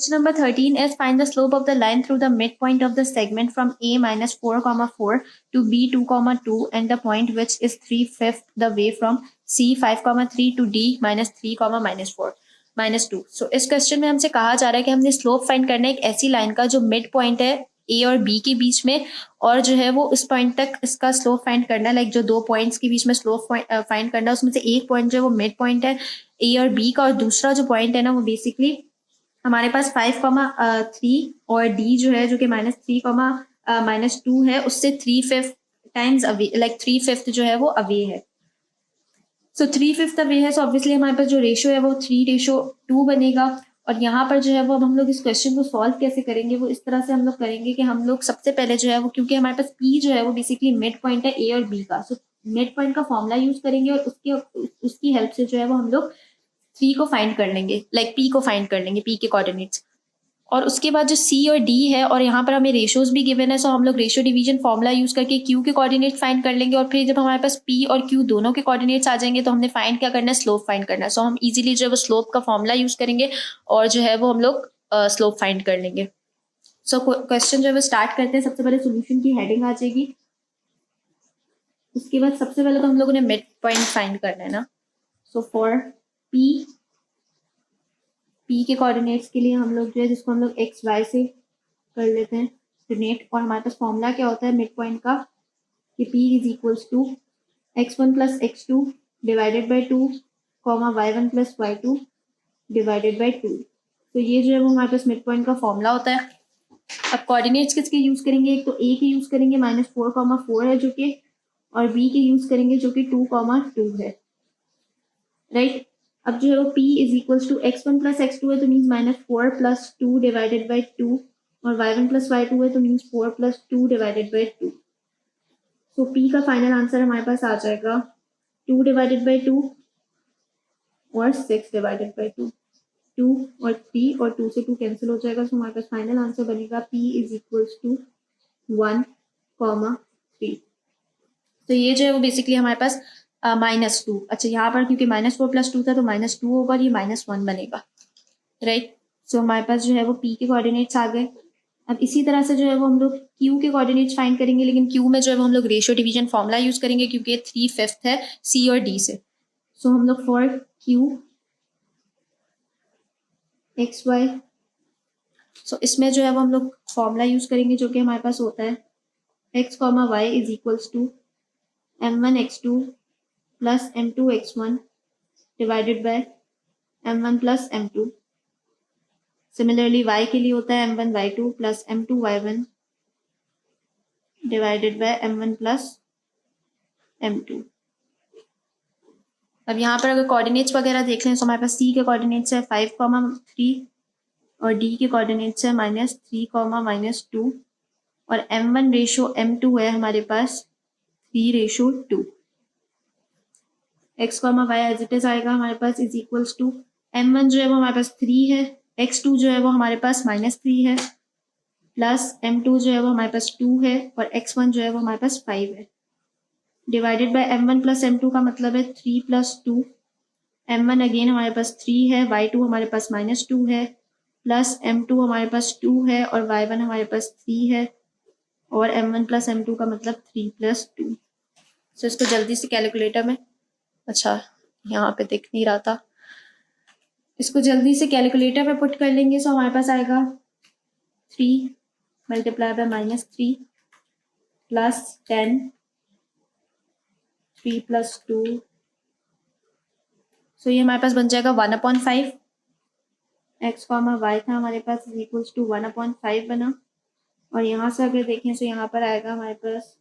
Question number 13 is find the slope of the line through the midpoint of the segment from a minus 4 comma 4 to b 2 comma 2 and the point which is 3/5 the way from c 5 comma 3 to d minus 3 comma minus 4 minus 2. So इस question में हमसे कहा जा रहा है कि हमने slope find करना है एक ऐसी लाइन का जो मिड पॉइंट है ए और बी के बीच में और जो है वो उस पॉइंट तक इसका स्लोप फाइंड करना है, लाइक जो दो पॉइंट्स के बीच में स्लोप फाइंड करना है उसमें से एक पॉइंट जो है वो मिड पॉइंट है ए और बी का और दूसरा जो पॉइंट है ना वो बेसिकली हमारे पास 5,3 और डी जो है जो कि -3, -2 है उससे 3/5 टाइम्स अवे, लाइक 3/5 जो है वो अवे है. सो 3/5 अवे है, सो ऑब्वियसली हमारे पास जो रेशियो है वो 3:2 बनेगा. और यहाँ पर जो है वो अब हम लोग इस क्वेश्चन को सॉल्व कैसे करेंगे वो इस तरह से हम लोग करेंगे कि हम लोग सबसे पहले जो है वो, क्योंकि हमारे पास पी जो है वो बेसिकली मिड पॉइंट है ए और बी का, सो मिड पॉइंट का फॉर्मूला यूज करेंगे और उसकी हेल्प से जो है वो हम लोग 3 को फाइंड कर लेंगे, लाइक पी को फाइंड कर लेंगे, पी के कोऑर्डिनेट्स. और उसके बाद जो सी और डी है और यहाँ पर हमें रेशियोज भी गिवन है, सो हम लोग रेशियो डिवीजन फॉर्मूला यूज करके क्यू के कोऑर्डिनेट फाइंड कर लेंगे. और फिर जब हमारे पास पी और क्यू दोनों के कोऑर्डिनेट्स आ जाएंगे तो हमने फाइंड क्या करना है, स्लोप फाइंड करना है. सो हम इजीली जो है वो स्लोप का फॉर्मूला यूज करेंगे और जो है वो हम लोग स्लोप फाइंड कर लेंगे. सो क्वेश्चन जो है वो स्टार्ट करते हैं. सबसे पहले सोल्यूशन की हेडिंग आ जाएगी. उसके बाद सबसे पहले तो हम लोगों ने मिड पॉइंट फाइंड करना है ना. सो फॉर पी के कोऑर्डिनेट्स के लिए हम लोग जो है जिसको हम लोग एक्स वाई से कर लेते हैं डिनोट, और हमारे पास फॉर्मूला क्या होता है मिड पॉइंट का कि P is equals to x1 plus x2 divided by 2 comma y1 plus y2 divided by 2. तो ये जो है वो हमारे पास मिड पॉइंट का फॉर्मूला होता है. अब कोऑर्डिनेट्स किसके यूज करेंगे, एक तो A के यूज करेंगे -4,4 है जो कि, और B के यूज करेंगे जो कि 2,2 है, राइट. अब जो है वो P is equals to x1 plus x2 है तो मीन्स -4 प्लस 2 डिवाइडेड बाई 2 और y1 प्लस y2 है तो means 4 plus 2 divided by 2. So P का फाइनल आंसर हमारे पास आ जाएगा 2 डिवाइडेड बाई 2 और 6 डिवाइडेड बाई 2. 2 और 3 और 2 से 2 कैंसिल हो जाएगा. सो हमारे पास फाइनल आंसर बनेगा P इज इक्वल्स टू 1,3. तो ये जो है वो बेसिकली हमारे पास -2. अच्छा, यहाँ पर क्योंकि -4 प्लस 2 था तो -2 होगा और ये -1 बनेगा, राइट. सो हमारे पास जो है वो P के कोऑर्डिनेट्स आ गए. अब इसी तरह से जो है वो हम लोग Q के कोऑर्डिनेट्स फाइंड करेंगे, लेकिन Q में जो है वो हम लोग रेशियो डिवीजन फॉर्मूला यूज करेंगे क्योंकि 3/5 है C और D से. सो हम लोग फॉर Q एक्स वाई, सो इसमें जो है वो हम लोग फॉर्मूला यूज करेंगे जो कि हमारे पास होता है x comma y is equals to m1x2 plus m2x1 divided by m1 plus m2. Similarly y के लिए होता है m1 y2 plus m2 y1 divided by m1 plus m2. अब यहाँ पर अगर कोऑर्डिनेट्स वगैरह देख लें तो हमारे पास C के कोऑर्डिनेट्स है 5,3 और D के कोऑर्डिनेट्स है -3, -2 और m1 रेशो m2 है हमारे पास 3:2. x, y as it is आएगा हमारे पास इज इक्वल्स टू m1 जो है वो हमारे पास 3 है, x2 जो है वो हमारे पास -3 है, प्लस m2 जो है वो हमारे पास 2 है और x1 जो है वो हमारे पास 5 है, divided by m1 plus m2 का मतलब है 3 प्लस 2. m1 अगेन हमारे पास 3 है, y2 हमारे पास -2 है, प्लस m2 हमारे पास 2 है और y1 हमारे पास 3 है और m1 प्लस m2 का मतलब 3 प्लस 2. सो इसको जल्दी से कैलकुलेटर में, अच्छा यहाँ पे दिख नहीं रहा था, इसको जल्दी से कैलकुलेटर में पुट कर लेंगे. सो हमारे पास आएगा 3 मल्टीप्लाई बाय -3 प्लस 10, 3 प्लस 2. सो ये हमारे पास बन जाएगा 1/5. x कॉमा y था हमारे पास इज इक्वल्स टू 1/5 बना. और यहाँ से अगर देखें तो यहाँ पर आएगा हमारे पास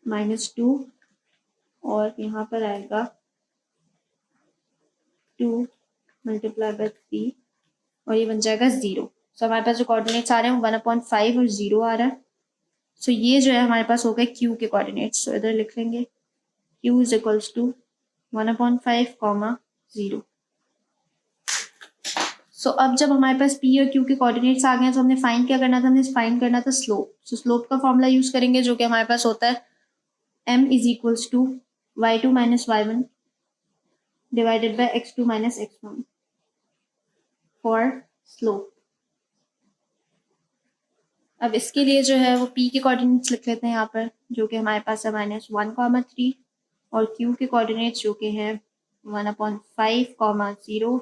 -2 और यहाँ पर आएगा 2 मल्टीप्लाई बाय 3 और ये बन जाएगा 0. सो हमारे पास जो कोऑर्डिनेट्स आ रहे हैं 1/5 और 0 आ रहा है. सो ये जो है हमारे पास हो गए Q के कोऑर्डिनेट्स. सो इधर लिख लेंगे Q इज इक्वल्स टू 1/5, 0. सो अब जब हमारे पास P और Q के कोऑर्डिनेट्स आ गए तो हमने फाइंड क्या करना था, हमने फाइंड करना था स्लोप. सो स्लोप का फॉर्मूला यूज करेंगे जो कि हमारे पास होता है m is equals to y2 minus y1 divided by x2 minus x1 for slope. अब इसके लिए जो है वो p के कोऑर्डिनेट्स लिख लेते हैं यहाँ पर, जो कि हमारे पास है -1,3, और q के कोऑर्डिनेट्स जो कि हैं 1/5, 0,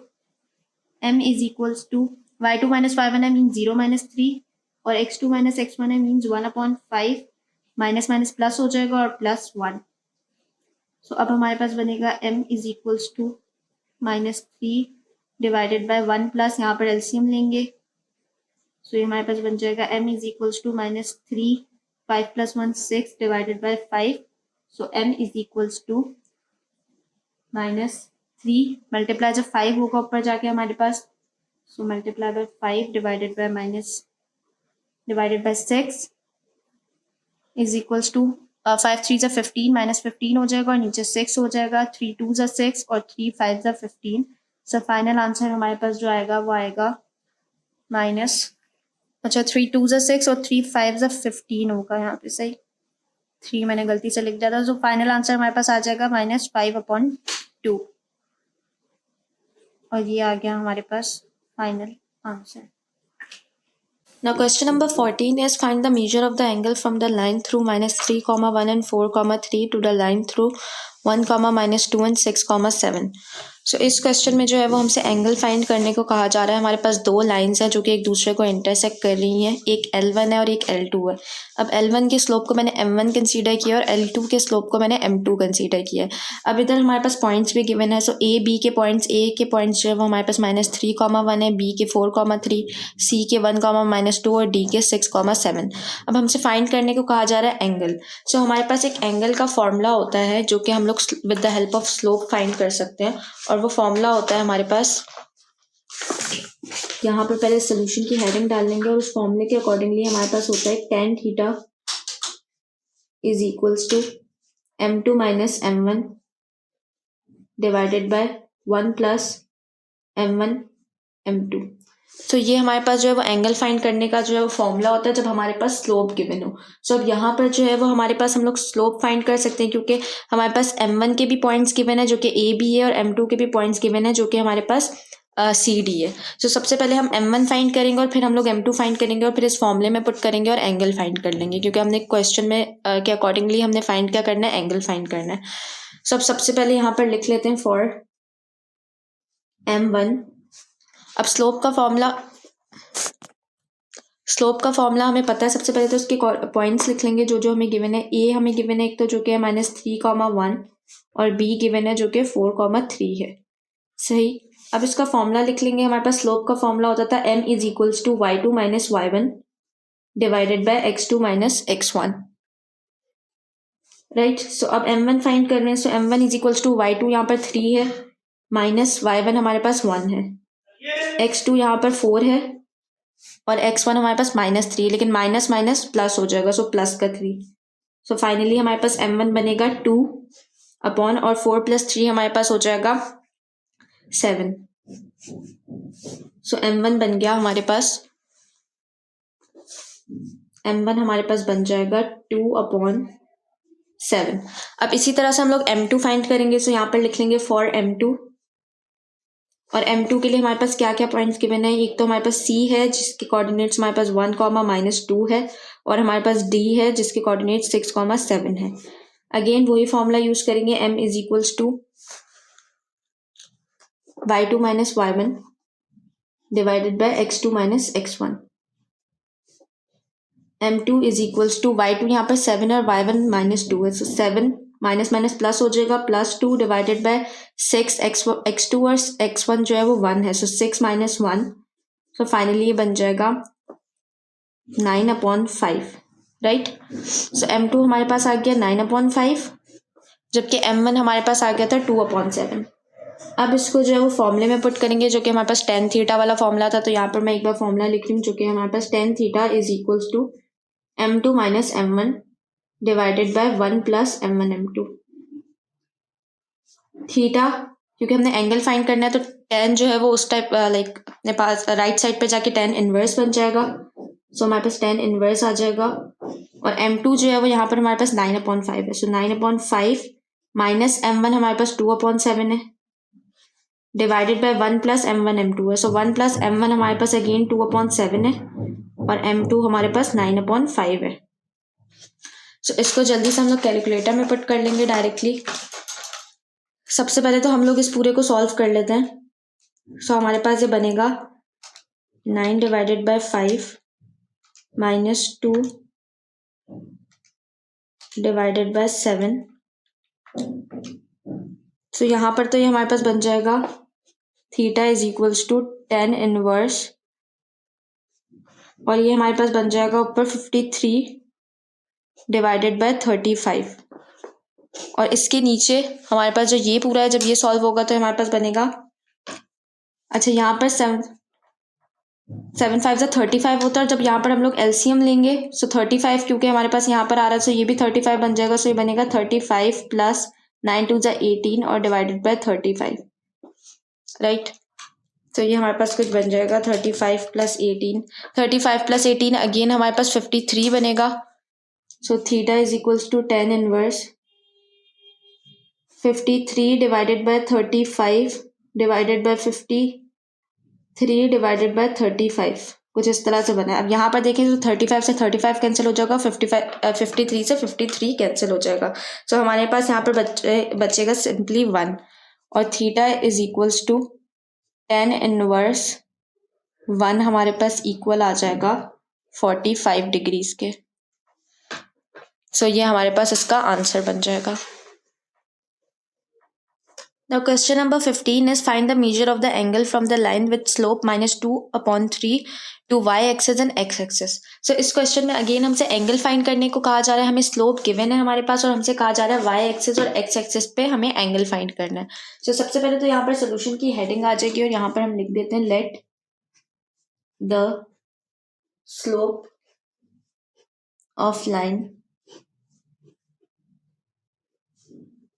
m is equals to y2 - y1 mean 0 - 3, और x2 - x1 means 1/5, minus minus plus हो जाएगा और +1। सो अब हमारे पास बनेगा m is equals to -3 divided by 1 plus, यहाँ पर एलसीएम लेंगे, सो ये हमारे पास बन जाएगा m is equals to -3, 5 + 1 6 divided by 5, so m is equals to -3 multiply जब 5 होगा ऊपर जाके हमारे पास, so multiply by 5 divided by 6 is equals to 5 3 ज़ा 15 -15 हो जाएगा और नीचे 6 हो जाएगा, 3 2 ज़ा 6 और 3 5 ज़ा 15। सो फाइनल आंसर हमारे पास जो आएगा वो आएगा अच्छा 3 2 ज़ा 6 और 3 5 ज़ा 15 होगा यहाँ पे, सही 3 मैंने गलती से लिख दिया था। सो फाइनल आंसर हमारे पास आ जाएगा -5/2, और ये आ गया हमारे पास final answer. Now question number 14 is find the measure of the angle from the line through -3, 1 and 4, 3 to the line through 1, -2 and 6, 7। सो इस क्वेश्चन में जो है वो हमसे एंगल फाइंड करने को कहा जा रहा है। हमारे पास दो लाइंस हैं जो कि एक दूसरे को इंटरसेक्ट कर रही हैं, एक L1 है और एक L2 है। अब L1 के स्लोप को मैंने M1 कंसीडर किया और L2 के स्लोप को मैंने M2 कंसीडर किया है। अब इधर हमारे पास पॉइंट्स भी गिवन है, सो A के पॉइंट्स जो है वो हमारे पास -3, 1 है, B के 4, 3, C के 1, -2 और D के 6, 7। अब हमसे फाइंड करने को कहा जा रहा है एंगल। सो हमारे पास एक एंगल का फॉर्मूला होता है जो कि हम लोग with the help of slope find कर सकते हैं, और वो फॉर्मूला होता है हमारे पास, यहाँ पर पहले सोल्यूशन की हेडिंग डाल लेंगे और उस फॉर्मूले के अकॉर्डिंगली हमारे पास होता है tan theta is equals to m2 - m1 divided by 1 + m1 m2। So ये हमारे पास जो है वो एंगल फाइंड करने का जो है वो फॉर्मूला होता है जब हमारे पास स्लोप गिवन हो। सो अब यहाँ पर जो है वो हमारे पास हम लोग स्लोप फाइंड कर सकते हैं, क्योंकि हमारे पास m1 के भी पॉइंट्स गिवन है जो कि a b है, और m2 के भी पॉइंट्स गिवन है जो कि हमारे पास c d है। सो सबसे पहले हम m1 फाइंड करेंगे और फिर हम लोग m2 फाइंड करेंगे और फिर इस फॉर्मूले में पुट करेंगे और एंगल फाइंड कर लेंगे, क्योंकि हमने क्वेश्चन में के अकॉर्डिंगली हमने फाइंड क्या करना है, एंगल फाइंड करना है। सो अब सबसे पहले यहाँ पर लिख लेते हैं फॉर m1। अब स्लोप का फॉर्मूला हमें पता है। सबसे पहले तो उसके पॉइंट्स लिख लेंगे जो जो हमें गिवन है। ए हमें गिवन है एक तो जो कि है -3, 1 और बी गिवन है जो कि 4, 3 है, सही। अब इसका फॉर्मूला लिख लेंगे। हमारे पास स्लोप का फॉर्मूला होता था m is equals to y2 - y1 divided by x2 - x1, right. So अब m1 फाइंड कर रहे हैं। सो m1 is equals to y2 यहाँ पर 3 है, माइनस y1 हमारे पास 1 है, x2 यहाँ पर 4 है और x1 हमारे पास -3, लेकिन माइनस माइनस प्लस हो जाएगा, सो प्लस का 3। सो फाइनली हमारे पास m1 बनेगा 2 अपॉन, और 4 + 3 हमारे पास हो जाएगा 7। सो m1 बन गया हमारे पास, m1 हमारे पास बन जाएगा 2/7। अब इसी तरह से हम लोग m2 फाइंड करेंगे। सो यहाँ पर लिख लेंगे फॉर m2, और m2 के लिए हमारे पास क्या क्या पॉइंट्स गिवन है। एक तो हमारे पास c है जिसके कोऑर्डिनेट्स हमारे पास 1, -2 है, और हमारे पास d है जिसके कोऑर्डिनेट्स 6, 7 है। अगेन वही फॉर्मूला यूज करेंगे, m is equals to y2 - y1 divided by x2 - x1। m2 is equals to y2 यहाँ पर 7 और y1 -2 है, सो 7 माइनस माइनस प्लस हो जाएगा, +2 डिवाइडेड बाय 6, x2 और x1 जो है वो 1 है, सो 6 - 1, सो फाइनली ये बन जाएगा 9/5, राइट। सो m2 हमारे पास आ गया 9/5, जबकि m1 हमारे पास आ गया था 2/7। अब इसको जो है वो फॉर्मूले में पुट करेंगे जो कि हमारे पास tan थीटा वाला फॉर्मूला था। तो यहाँ पर मैं एक बार फॉर्मूला लिख रही हूँ जो कि हमारे पास tan theta is equals to m2 - m1 divided by 1 + m1 m2। Theta क्योंकि हमने एंगल फाइंड करना है तो tan जो है वो उस टाइप लाइक अपने पास राइट साइड पे जाके tan इनवर्स बन जाएगा। सो हमारे पास tan इनवर्स आ जाएगा, और m2 जो है वो यहाँ पर हमारे पास 9/5 है, सो 9/5 माइनस m1 हमारे पास 2/7 है, divided by 1 plus m1 m2 है. सो 1 प्लस m1 हमारे पास अगेन 2/7 है और m2 हमारे पास 9/5 है. सो इसको जल्दी से हम लोग कैलकुलेटर में पुट कर लेंगे डायरेक्टली. सबसे पहले तो हम लोग इस पूरे को सॉल्व कर लेते हैं. सो हमारे पास ये बनेगा 9 divided by 5 minus 2 divided by 7. So यहाँ पर तो ये हमारे पास बन जाएगा theta is equals to 10 inverse और ये हमारे पास बन जाएगा ऊपर 53 डिवाइडेड बाय 35 और इसके नीचे हमारे पास जो ये पूरा है जब ये सॉल्व होगा तो हमारे पास बनेगा. अच्छा यहाँ पर 7 5 से 35 होता है और जब यहाँ पर हम लोग एलसीएम लेंगे सो 35 क्योंकि हमारे पास यहाँ पर आ रहा है सो ये भी 35 बन जाएगा. सो ये बनेगा 35 प्लस 9 2 18 और डिवाइडेड बाय 35 राइट. तो ये हमारे पास कुछ बन जाएगा 35 प्लस 18 अगेन हमारे पास 53 बनेगा. So theta is equals to 10 inverse 53 divided by 35 divided by 53 divided by 35 कुछ इस तरह से बना है. अब यहाँ पर देखें तो 35 से 35 कैंसिल हो जाएगा, 53 से 53 कैंसिल हो जाएगा. सो हमारे पास यहाँ पर बचेगा सिंपली 1 और theta is equals to 10 inverse 1 हमारे पास इक्वल आ जाएगा 45 डिग्रीज के. सो ये हमारे पास इसका आंसर बन जाएगा. Now question number 15 is find the measure of the angle from the line with slope minus 2/3 to y-axis and x-axis. So इस क्वेश्चन में अगेन हमसे एंगल फाइंड करने को कहा जा रहा है. हमें स्लोप गिवन है हमारे पास और हमसे कहा जा रहा है वाई एक्सिस और एक्स एक्सिस पे हमें एंगल फाइंड करना है. So सबसे पहले तो यहाँ पर सोल्यूशन की हेडिंग आ जाएगी और यहाँ पर हम लिख देते हैं let the slope of line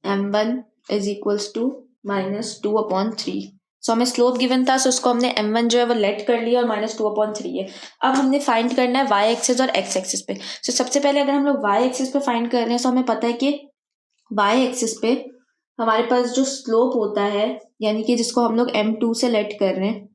m1 is equals to -2/3. So हमें स्लोप गिवन था सो उसको हमने m1 जो है वो लेट कर लिया और -2/3 है. अब हमने फाइंड करना है वाई एक्सिस और एक्स एक्सिस पे. सो सबसे पहले अगर हम लोग वाई एक्सिस पे फाइंड कर रहे हैं तो हमें पता है कि वाई एक्सिस पे हमारे पास जो स्लोप होता है यानी कि जिसको हम लोग m2 से लेट कर रहे हैं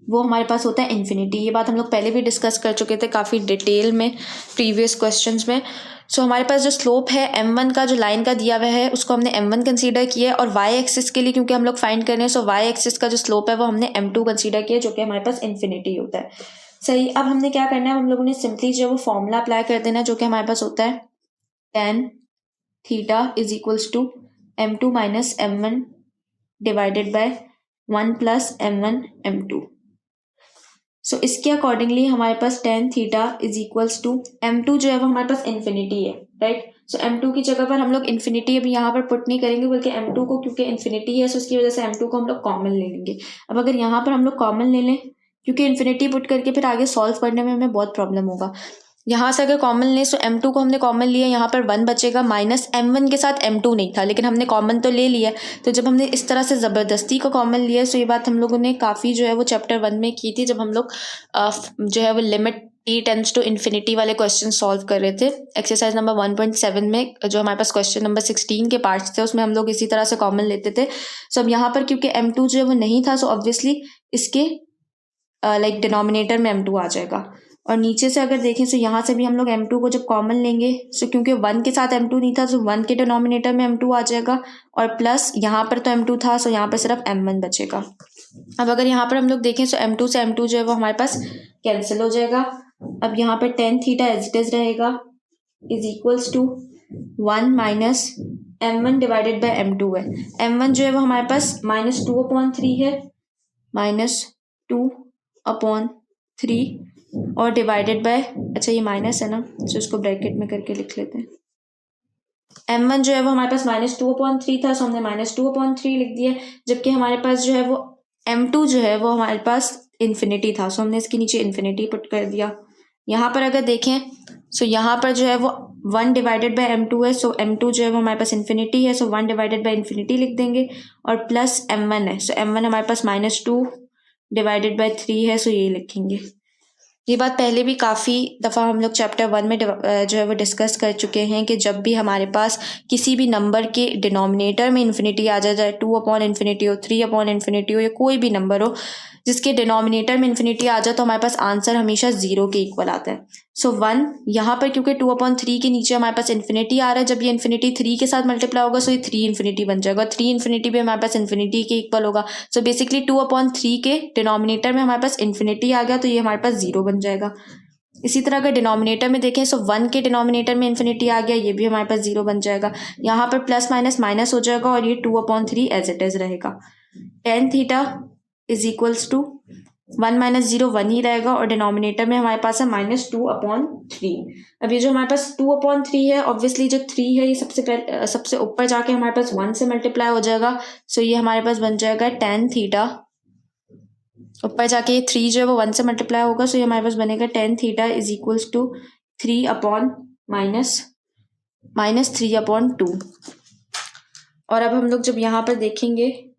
वो हमारे पास होता है इन्फिनिटी. ये बात हम लोग पहले भी डिस्कस कर चुके थे काफ़ी डिटेल में प्रीवियस क्वेश्चंस में. सो हमारे पास जो स्लोप है m1 का जो लाइन का दिया हुआ है उसको हमने m1 कंसीडर किया है और y एक्सिस के लिए क्योंकि हम लोग फाइंड कर रहे हैं सो y एक्सिस का जो स्लोप है वो हमने m2 कंसीडर किया जो कि हमारे पास इन्फिनिटी होता है. सही. अब हमने क्या करना है हम लोगों ने सिंपली जो वो फॉर्मूला अप्लाई कर देना जो कि हमारे पास होता है tan theta is equals to m2 minus m1 divided by 1 plus m1 m2. So इसके अकॉर्डिंगली हमारे पास tan theta is equals to m2 जो है वो हमारे पास इन्फिनिटी है राइट. सो m2 की जगह पर हम लोग इन्फिनिटी अभी यहाँ पर पुट नहीं करेंगे बल्कि m2 को क्योंकि इन्फिनिटी है सो उसकी वजह से m2 को हम लोग कॉमन ले लेंगे. अब अगर यहाँ पर हम लोग कॉमन ले लें क्योंकि इन्फिनिटी पुट करके फिर आगे सॉल्व करने में हमें बहुत प्रॉब्लम होगा. यहाँ से अगर कॉमन लें सो m2 को हमने कॉमन लिया यहाँ पर 1 बचेगा माइनस m1 के साथ m2 नहीं था लेकिन हमने कॉमन तो ले लिया. तो जब हमने इस तरह से ज़बरदस्ती का कॉमन लिया सो ये बात हम लोगों ने काफ़ी जो है वो चैप्टर 1 में की थी जब हम लोग जो है वो limit t tends to infinity वाले क्वेश्चन सॉल्व कर रहे थे. एक्सरसाइज नंबर 1.7 में जो हमारे पास क्वेश्चन नंबर 16 के पार्ट्स थे उसमें हम लोग इसी तरह से कॉमन लेते थे. सो अब यहाँ पर क्योंकि m2 जो है वो नहीं था सो ऑब्वियसली इसके लाइक डिनोमिनेटर में m2 आ जाएगा. और नीचे से अगर देखें तो यहाँ से भी हम लोग m2 को जब कॉमन लेंगे सो क्योंकि 1 के साथ m2 नहीं था सो 1 के डिनोमिनेटर में m2 आ जाएगा और प्लस यहाँ पर तो m2 था सो यहाँ पर सिर्फ m1 बचेगा. अब अगर यहाँ पर हम लोग देखें सो m2 से m2 जो है वो हमारे पास कैंसिल हो जाएगा. अब यहाँ पर tan theta as it is रहेगा is equals to 1 minus m1 divided by m2 है. m1 जो है वो हमारे पास -2/3 है -2/3 और डिवाइडेड बाय अच्छा ये माइनस है ना तो इसको ब्रैकेट में करके लिख लेते हैं. m1 जो है वो हमारे पास -2/3 था सो हमने -2/3 लिख दिया जबकि हमारे पास जो है वो m2 जो है वो हमारे पास इन्फिनिटी था सो हमने इसके नीचे इन्फिनिटी पुट कर दिया. यहाँ पर अगर देखें सो यहाँ पर जो है वो 1 डिवाइडेड बाय m2 है सो m2 जो है वो हमारे पास इन्फिनिटी है सो 1 डिवाइडेड बाय इन्फिनिटी लिख देंगे और प्लस m1 है सो m1 हमारे पास -2 डिवाइडेड बाय 3 है सो ये लिखेंगे. ये बात पहले भी काफ़ी दफ़ा हम लोग चैप्टर 1 में जो है वो डिस्कस कर चुके हैं कि जब भी हमारे पास किसी भी नंबर के डिनोमिनेटर में इन्फिनिटी आ जाए, चाहे 2/इन्फिनिटी हो, 3/इन्फिनिटी हो या कोई भी नंबर हो, जिसके डिनोमिनेटर में इन्फिनिटी आ जाए तो हमारे पास आंसर हमेशा 0 के इक्वल आता है। सो 1 यहाँ पर क्योंकि 2/3 के नीचे हमारे पास इन्फिनिटी आ रहा है, जब ये इन्फिनिटी 3 के साथ मल्टीप्लाई होगा सो ये 3 इन्फिनिटी बन जाएगा, 3 इन्फिनिटी भी हमारे पास इन्फिनिटी के इक्वल होगा। सो बेसिकली 2/3 के डिनोमिनेटर में हमारे पास इन्फिनिटी आ गया तो ये हमारे पास 0 बन जाएगा। इसी तरह अगर डिनोमिनेटर में देखें सो 1 के डिनोमिनेटर में इन्फिनिटी आ गया, ये भी हमारे पास 0 बन जाएगा। यहाँ पर प्लस माइनस माइनस हो जाएगा और ये 2/3 एज इट इज रहेगा। tan theta is equals to 1 - 0 1 ही रहेगा और डिनोमिनेटर में हमारे पास है -2/3। अब ये जो हमारे पास 2/3 है, ऑब्वियसली जो 3 है ये सबसे ऊपर जाके हमारे पास 1 से मल्टीप्लाई हो जाएगा। सो ये हमारे पास बन जाएगा tan थीटा, ऊपर जाके ये 3 जो है वो 1 से मल्टीप्लाई होगा, सो ये हमारे पास बनेगा tan theta is equals to 3 upon -3/2। और अब हम लोग जब यहाँ पर देखेंगे,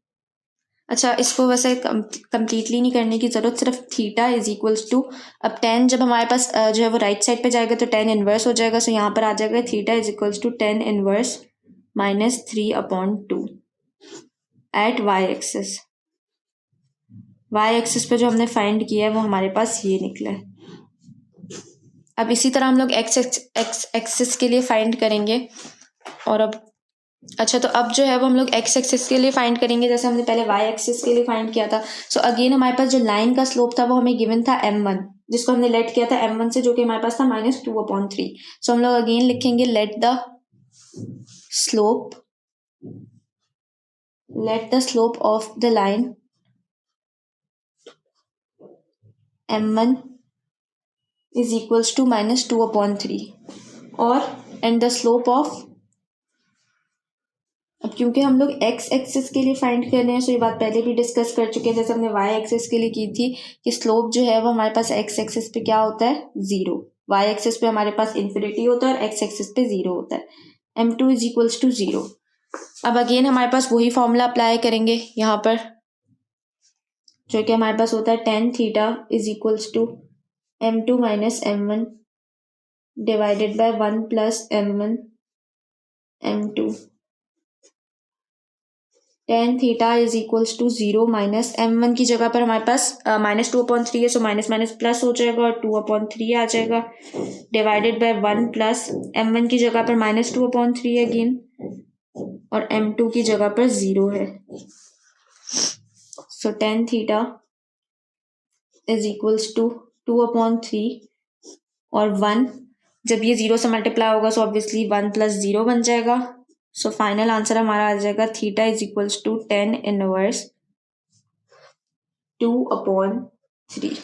अच्छा इसको वैसे कंप्लीटली नहीं करने की ज़रूरत, सिर्फ थीटा इज इक्वल्स टू, अब tan जब हमारे पास जो है वो राइट साइड पे जाएगा तो tan इनवर्स हो जाएगा। सो यहाँ पर आ जाएगा theta is equals to tan inverse -3/2 at y axis. Y axis पे जो हमने फाइंड किया है वो हमारे पास ये निकला है। अब इसी तरह हम लोग एक्स एक्सिस के लिए फाइंड करेंगे। और अब अच्छा तो अब जो है वो हम लोग एक्स एक्सिस के लिए फाइंड करेंगे जैसे हमने पहले वाई एक्सिस के लिए फाइंड किया था। सो अगेन हमारे पास जो लाइन का स्लोप था वो हमें गिवन था m1, जिसको हमने लेट किया था m1 से, जो कि हमारे पास था -2/3। सो हम लोग अगेन लिखेंगे let the slope of the line m1 is equals to -2/3 और एंड द स्लोप ऑफ, अब क्योंकि हम लोग एक्स एक्सिस के लिए फाइंड कर रहे हैं सो ये बात पहले भी डिस्कस कर चुके हैं, जैसे हमने वाई एक्सिस के लिए की थी कि स्लोप जो है वो हमारे पास एक्स एक्सिस पे क्या होता है 0, वाई एक्सिस पे हमारे पास इन्फिनिटी होता है और एक्स एक्सिस पे 0 होता है। m2 is equals to 0। अब अगेन हमारे पास वही फॉर्मूला अप्लाई करेंगे यहाँ पर, जो कि हमारे पास होता है tan theta is equals to m2 - m1 divided by 1 + m1 m2। tan theta is equals to 0 minus m1 की जगह पर हमारे पास -2/3 है, सो माइनस माइनस प्लस हो जाएगा और 2/3 आ जाएगा, डिवाइडेड बाय 1 + m1 की जगह पर -2/3 है अगेन और m2 की जगह पर 0 है। So tan theta is equals to 2/3 और 1, जब ये 0 से मल्टीप्लाई होगा सो ऑब्वियसली 1 + 0 बन जाएगा। सो फाइनल आंसर हमारा आ जाएगा theta is equals to tan inverse 2/3।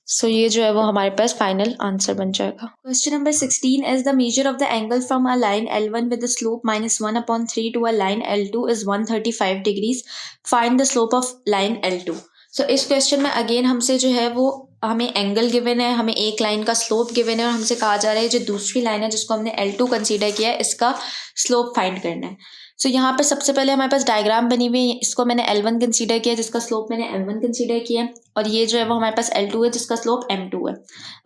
So ये जो है वो हमारे पास फाइनल आंसर बन जाएगा। Question number 16 is the measure of the angle from a line L1 with the slope -1/3 to a line L2 is 135 degrees, find the slope of line L2। So इस question में again हमसे जो है वो हमें angle given है, हमें एक लाइन का स्लोप गिवन है और हमसे कहा जा रहा है जो दूसरी लाइन है जिसको हमने L2 कंसीडर किया है इसका स्लोप फाइंड करना है। सो यहाँ पर सबसे पहले हमारे पास डायग्राम बनी हुई है, इसको मैंने L1 कंसीडर किया जिसका स्लोप मैंने M1 कंसीडर किया है और ये जो है वो हमारे पास L2 है जिसका स्लोप M2 है।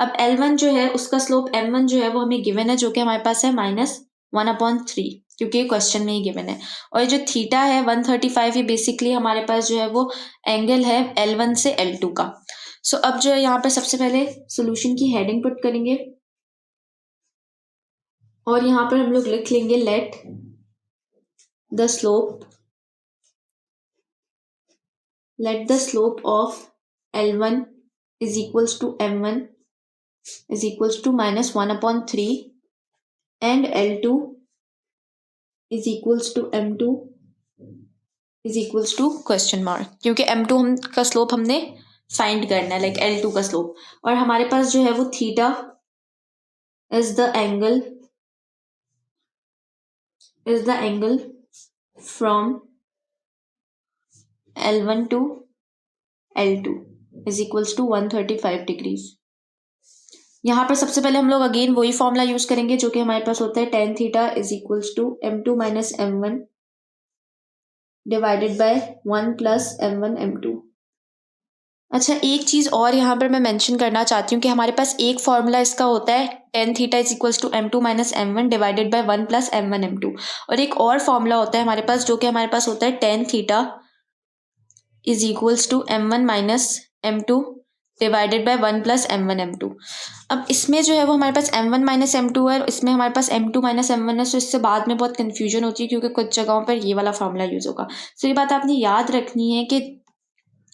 अब L1 जो है उसका स्लोप M1 जो है वो हमें गिवन है, जो कि हमारे पास है -1/3, क्योंकि ये क्वेश्चन में ही गिवन है। और जो थीटा है 135, ये बेसिकली हमारे पास जो है वो एंगल है L1 से L2 का। सो अब जो है यहाँ पर सबसे पहले सोल्यूशन की हेडिंग पुट करेंगे और यहाँ पर हम लोग लिख लेंगे late the slope of L1 is equals to M1 is equals to -1/3 and L2 is equals to M2 is equals to question mark, क्योंकि M2 का स्लोप हमने फाइंड करना है लाइक L2 का स्लोप, और हमारे पास जो है वो theta is the angle from L1 to L2 is equals to 135 degrees. यहाँ पर सबसे पहले हम लोग अगेन वही फॉर्मूला यूज करेंगे जो कि हमारे पास होता है tan theta is equals to m2 - m1 divided by 1 + m1 m2। अच्छा, एक चीज़ और यहाँ पर मैं मेंशन करना चाहती हूँ कि हमारे पास एक फॉर्मूला इसका होता है tan theta is equals to m2 minus m1 divided by 1 plus m1 m2, और एक और फॉर्मूला होता है हमारे पास जो कि हमारे पास होता है tan theta is equals to m1 minus m2 divided by 1 plus m1 m2। अब इसमें जो है वो हमारे पास m1 माइनस m2 है और इसमें हमारे पास m2 माइनस m1 है, सो इससे बाद में बहुत कन्फ्यूजन होती है क्योंकि कुछ जगहों पर ये वाला फॉर्मूला यूज़ होगा। सो ये बात आपने याद रखनी है कि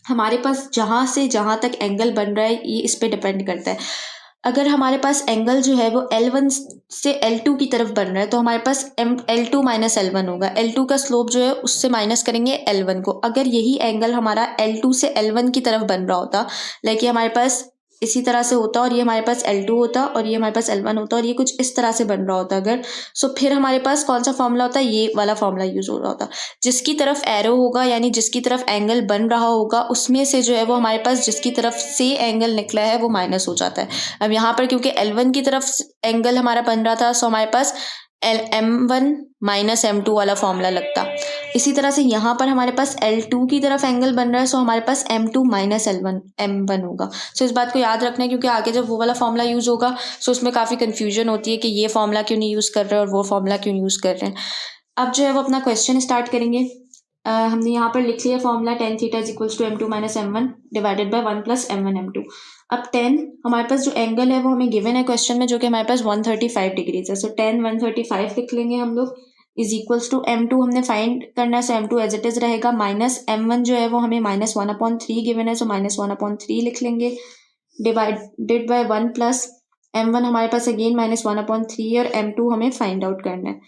हमारे पास जहाँ से जहाँ तक एंगल बन रहा है ये इस पे डिपेंड करता है। अगर हमारे पास एंगल जो है वो L1 से L2 की तरफ बन रहा है तो हमारे पास L2 माइनस L1 होगा। L2 का स्लोप जो है उससे माइनस करेंगे L1 को। अगर यही एंगल हमारा L2 से L1 की तरफ बन रहा होता, लाइक ये हमारे पास इसी तरह से होता और ये हमारे पास L2 होता और ये हमारे पास L1 होता और ये कुछ इस तरह से बन रहा होता अगर, सो फिर हमारे पास कौन सा फॉर्मूला होता है, ये वाला फॉर्मूला यूज हो रहा होता। जिसकी तरफ एरो होगा यानी जिसकी तरफ एंगल बन रहा होगा उसमें से जो है वो हमारे पास जिसकी तरफ से एंगल निकला है वो माइनस हो जाता है। अब यहाँ पर क्योंकि L1 की तरफ एंगल हमारा बन रहा था सो हमारे पास M1 माइनस M2 वाला फॉर्मूला लगता। इसी तरह से यहाँ पर हमारे पास L2 की तरफ एंगल बन रहा है सो हमारे पास M2 माइनस M1 होगा। सो इस बात को याद रखना है क्योंकि आगे जब वो वाला फॉर्मूला यूज होगा सो उसमें काफ़ी कन्फ्यूजन होती है कि ये फॉर्मूला क्यों नहीं यूज़ कर रहे हैं और वो फॉर्मूला क्यों यूज़ कर रहे हैं। अब जो है वो अपना क्वेश्चन स्टार्ट करेंगे। हमने यहाँ पर लिख लिया formula tan theta is equals to m2 minus m1 divided by 1 plus m1 m2। अब tan हमारे पास जो एंगल है वो हमें गिवन है क्वेश्चन में जो कि हमारे पास 135 डिग्रीज है, सो tan 135 लिख लेंगे हम लोग इज इक्वल्स टू m2 हमने फाइंड करना है so m2 as it is रहेगा, माइनस m1 जो है वो हमें माइनस 1/3 गिवन है सो माइनस 1/3 लिख लेंगे डिवाइडेड बाय 1 प्लस m1 हमारे पास अगेन माइनस 1/3 और m2 हमें फाइंड आउट करना है।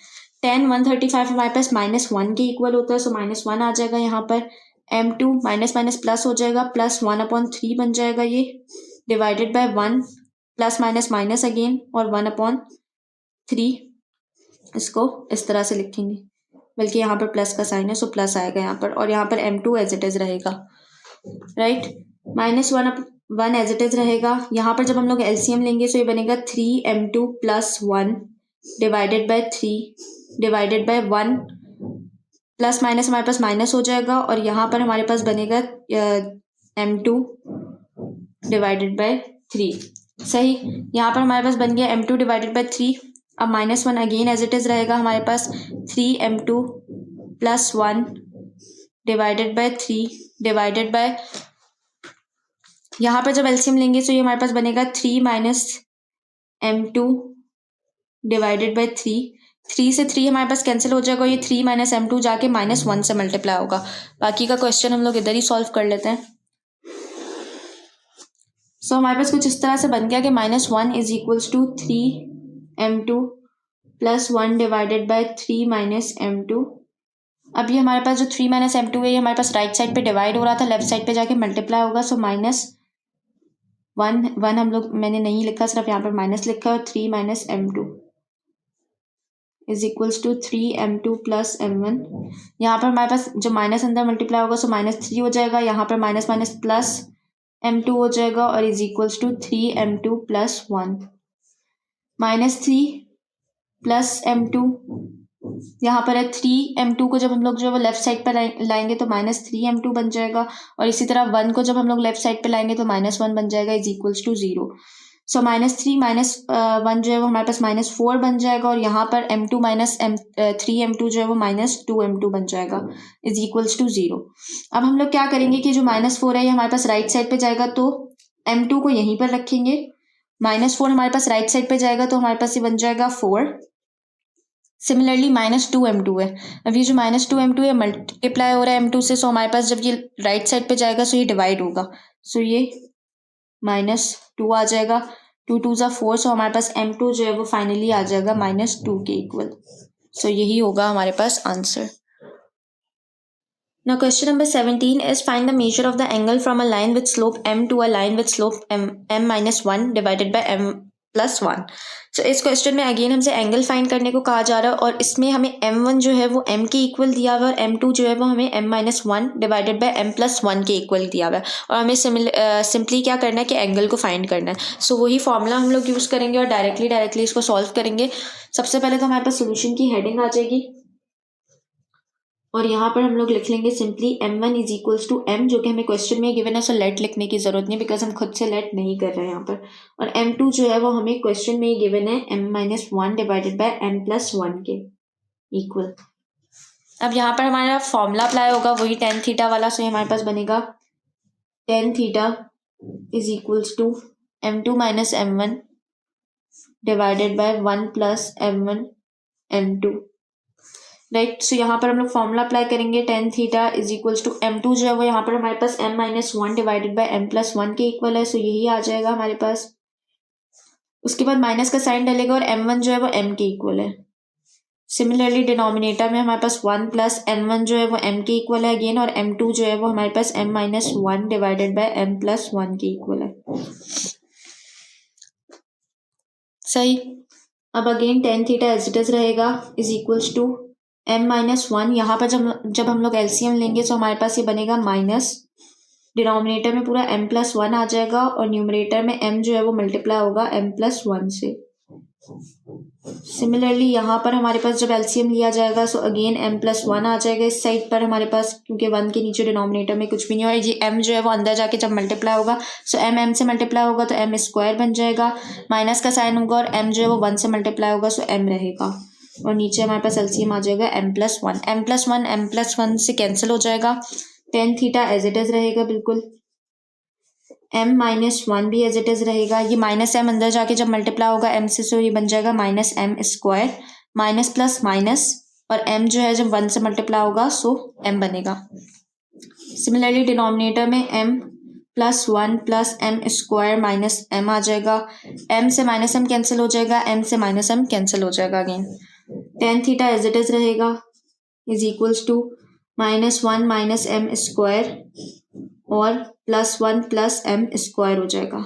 tan 135 हमारे पास -1 के इक्वल होता है सो -1 आ जाएगा यहाँ पर। m2 माइनस माइनस प्लस हो जाएगा प्लस 1/3 बन जाएगा ये divided by 1 plus minus minus again और 1/3 इसको इस तरह से लिखेंगे, बल्कि यहाँ पर प्लस का साइन है सो प्लस आएगा यहाँ पर और यहाँ पर m2 एज इट इज रहेगा, राइट। -1 एज इट इज रहेगा। यहाँ पर जब हम लोग LCM लेंगे तो ये बनेगा 3m2 plus 1 divided by 3 divided by 1 plus minus हमारे पास माइनस हो जाएगा और यहाँ पर हमारे पास बनेगा m2 डिवाइडेड बाय 3। सही, यहाँ पर हमारे पास बन गया m2 डिवाइडेड बाय 3। अब -1 अगेन एज इट इज रहेगा हमारे पास 3m2 plus 1 divided by 3 divided bye, यहाँ पर जब LCM लेंगे तो ये हमारे पास बनेगा 3 माइनस m2 डिवाइडेड बाय 3 से 3 हमारे पास कैंसिल हो जाएगा, ये 3 माइनस m2 जाके -1 से मल्टीप्लाई होगा। बाकी का क्वेश्चन हम लोग इधर ही सॉल्व कर लेते हैं। सो हमारे पास कुछ इस तरह से बन गया कि -1 is equals to 3m2 plus 1 divided by 3 minus m2। अब ये हमारे पास जो 3 माइनस m2 है ये हमारे पास राइट साइड पे डिवाइड हो रहा था, लेफ्ट साइड पे जाके मल्टीप्लाई होगा सो -1 हम लोग मैंने नहीं लिखा, सिर्फ यहाँ पर माइनस लिखा है और 3 minus m2 is equals to 3m2 plus m1। यहाँ पर हमारे पास जो माइनस अंदर मल्टीप्लाई होगा सो -3 हो जाएगा, यहाँ पर माइनस माइनस प्लस m2 हो जाएगा और is equals to 3m2 plus 1 -3 plus m2, यहाँ पर है 3m2 को जब हम लोग जो है वो लेफ्ट साइड पर लाएंगे तो -3m2 बन जाएगा और इसी तरह 1 को जब हम लोग लेफ्ट साइड पे लाएंगे तो -1 बन जाएगा is equals to 0। So -3 minus 1 जो है वो हमारे पास -4 बन जाएगा और यहाँ पर m2 माइनस 3m2 जो है वो -2m2 बन जाएगा इज इक्वल्स टू 0। अब हम लोग क्या करेंगे कि जो -4 है ये हमारे पास राइट साइड पे जाएगा तो m2 को यहीं पर रखेंगे, -4 हमारे पास राइट साइड पे जाएगा तो हमारे पास ये बन जाएगा 4। सिमिलरली -2m2 है, अब ये जो -2m2 है मल्टीप्लाई हो रहा है m2 से, सो हमारे पास जब ये राइट साइड पे जाएगा सो ये डिवाइड होगा, सो ये -2 आ जाएगा, 2 2 ज़ा 4 सो हमारे पास m2 जो है वो फाइनली आ जाएगा -2 के इक्वल। सो यही होगा हमारे पास answer. Now question number 17 is find the measure of the angle from a line with slope m to a line with slope m minus 1 divided by m plus 1। So इस question में again हमसे angle find करने को कहा जा रहा है और इसमें हमें m1 जो है वो m के इक्वल दिया हुआ है और m2 जो है वो हमें m minus 1 divided bye m plus 1 के इक्वल दिया हुआ है और हमें सिंपली क्या करना है कि एंगल को फाइंड करना है। सो वही फॉर्मूला हम लोग यूज़ करेंगे और डायरेक्टली इसको सॉल्व करेंगे। सबसे पहले तो हमारे पास सोल्यूशन की हेडिंग आ जाएगी और यहाँ पर हम लोग लिख लेंगे simply m1 is equals to m, जो कि हमें क्वेश्चन में गिवन है, सो लेट लिखने की जरूरत नहीं बिकॉज हम खुद से लेट नहीं कर रहे हैं यहाँ पर। और m2 जो है वो हमें क्वेश्चन में ही गिवन है m-1 डिवाइडेड बाय m+1 के इक्वल। अब यहाँ पर हमारा फॉर्मूला अप्लाई होगा वही tan थीटा वाला, सो हमारे पास बनेगा tan theta is equals to m2 minus m1 divided by 1 plus m1 m2, right. So यहाँ पर हम लोग फॉर्मूला अप्लाई करेंगे tan theta is equals to m2 जो है वो यहाँ पर हमारे पास m-1 डिवाइडेड बाय m+1 के इक्वल है, सो यही आ जाएगा हमारे पास। उसके बाद माइनस का साइन डलेगा और m1 जो है वो m के इक्वल है। सिमिलरली डिनोमिनेटर में हमारे पास 1 प्लस m1 जो है वो m के इक्वल है अगेन, और m2 जो है वो हमारे पास m-1 डिवाइडेड बाय m+1 के इक्वल है, सही। अब again tan theta as it is रहेगा इज इक्वल्स टू m-1, यहाँ पर जब हम लोग एलसीएम लेंगे तो हमारे पास ये बनेगा माइनस, डिनोमिनेटर में पूरा m+1 आ जाएगा और न्यूमरेटर में m जो है वो मल्टीप्लाई होगा m+1 से। सिमिलरली यहाँ पर हमारे पास जब एलसीएम लिया जाएगा सो अगेन m+1 आ जाएगा इस साइड पर हमारे पास, क्योंकि 1 के नीचे डिनोमिनेटर में कुछ भी नहीं है, और ये m जो है वो अंदर जाके जब मल्टीप्लाई होगा सो m से मल्टीप्लाई होगा तो m स्क्वायर बन जाएगा, माइनस का साइन होगा और m जो है वो 1 से मल्टीप्लाई होगा सो m रहेगा, और नीचे हमारे पास एलसीएम आ जाएगा m+1 से कैंसिल हो जाएगा। tan theta as it is रहेगा बिल्कुल, m-1 भी एज इट इज रहेगा, ये माइनस m अंदर जाके जब मल्टीप्लाई होगा m से, सो ये बन जाएगा minus m square, minus plus minus, और m जो है जब 1 से मल्टीप्लाई होगा सो m बनेगा। सिमिलरली डिनोमिनेटर में m+1 plus m square minus m आ जाएगा, m से माइनस m कैंसिल हो जाएगा, m से माइनस m कैंसिल हो जाएगा again. tan theta as it is रहेगा is equals to -1 minus m square और +1 प्लस m स्क्वायर हो जाएगा।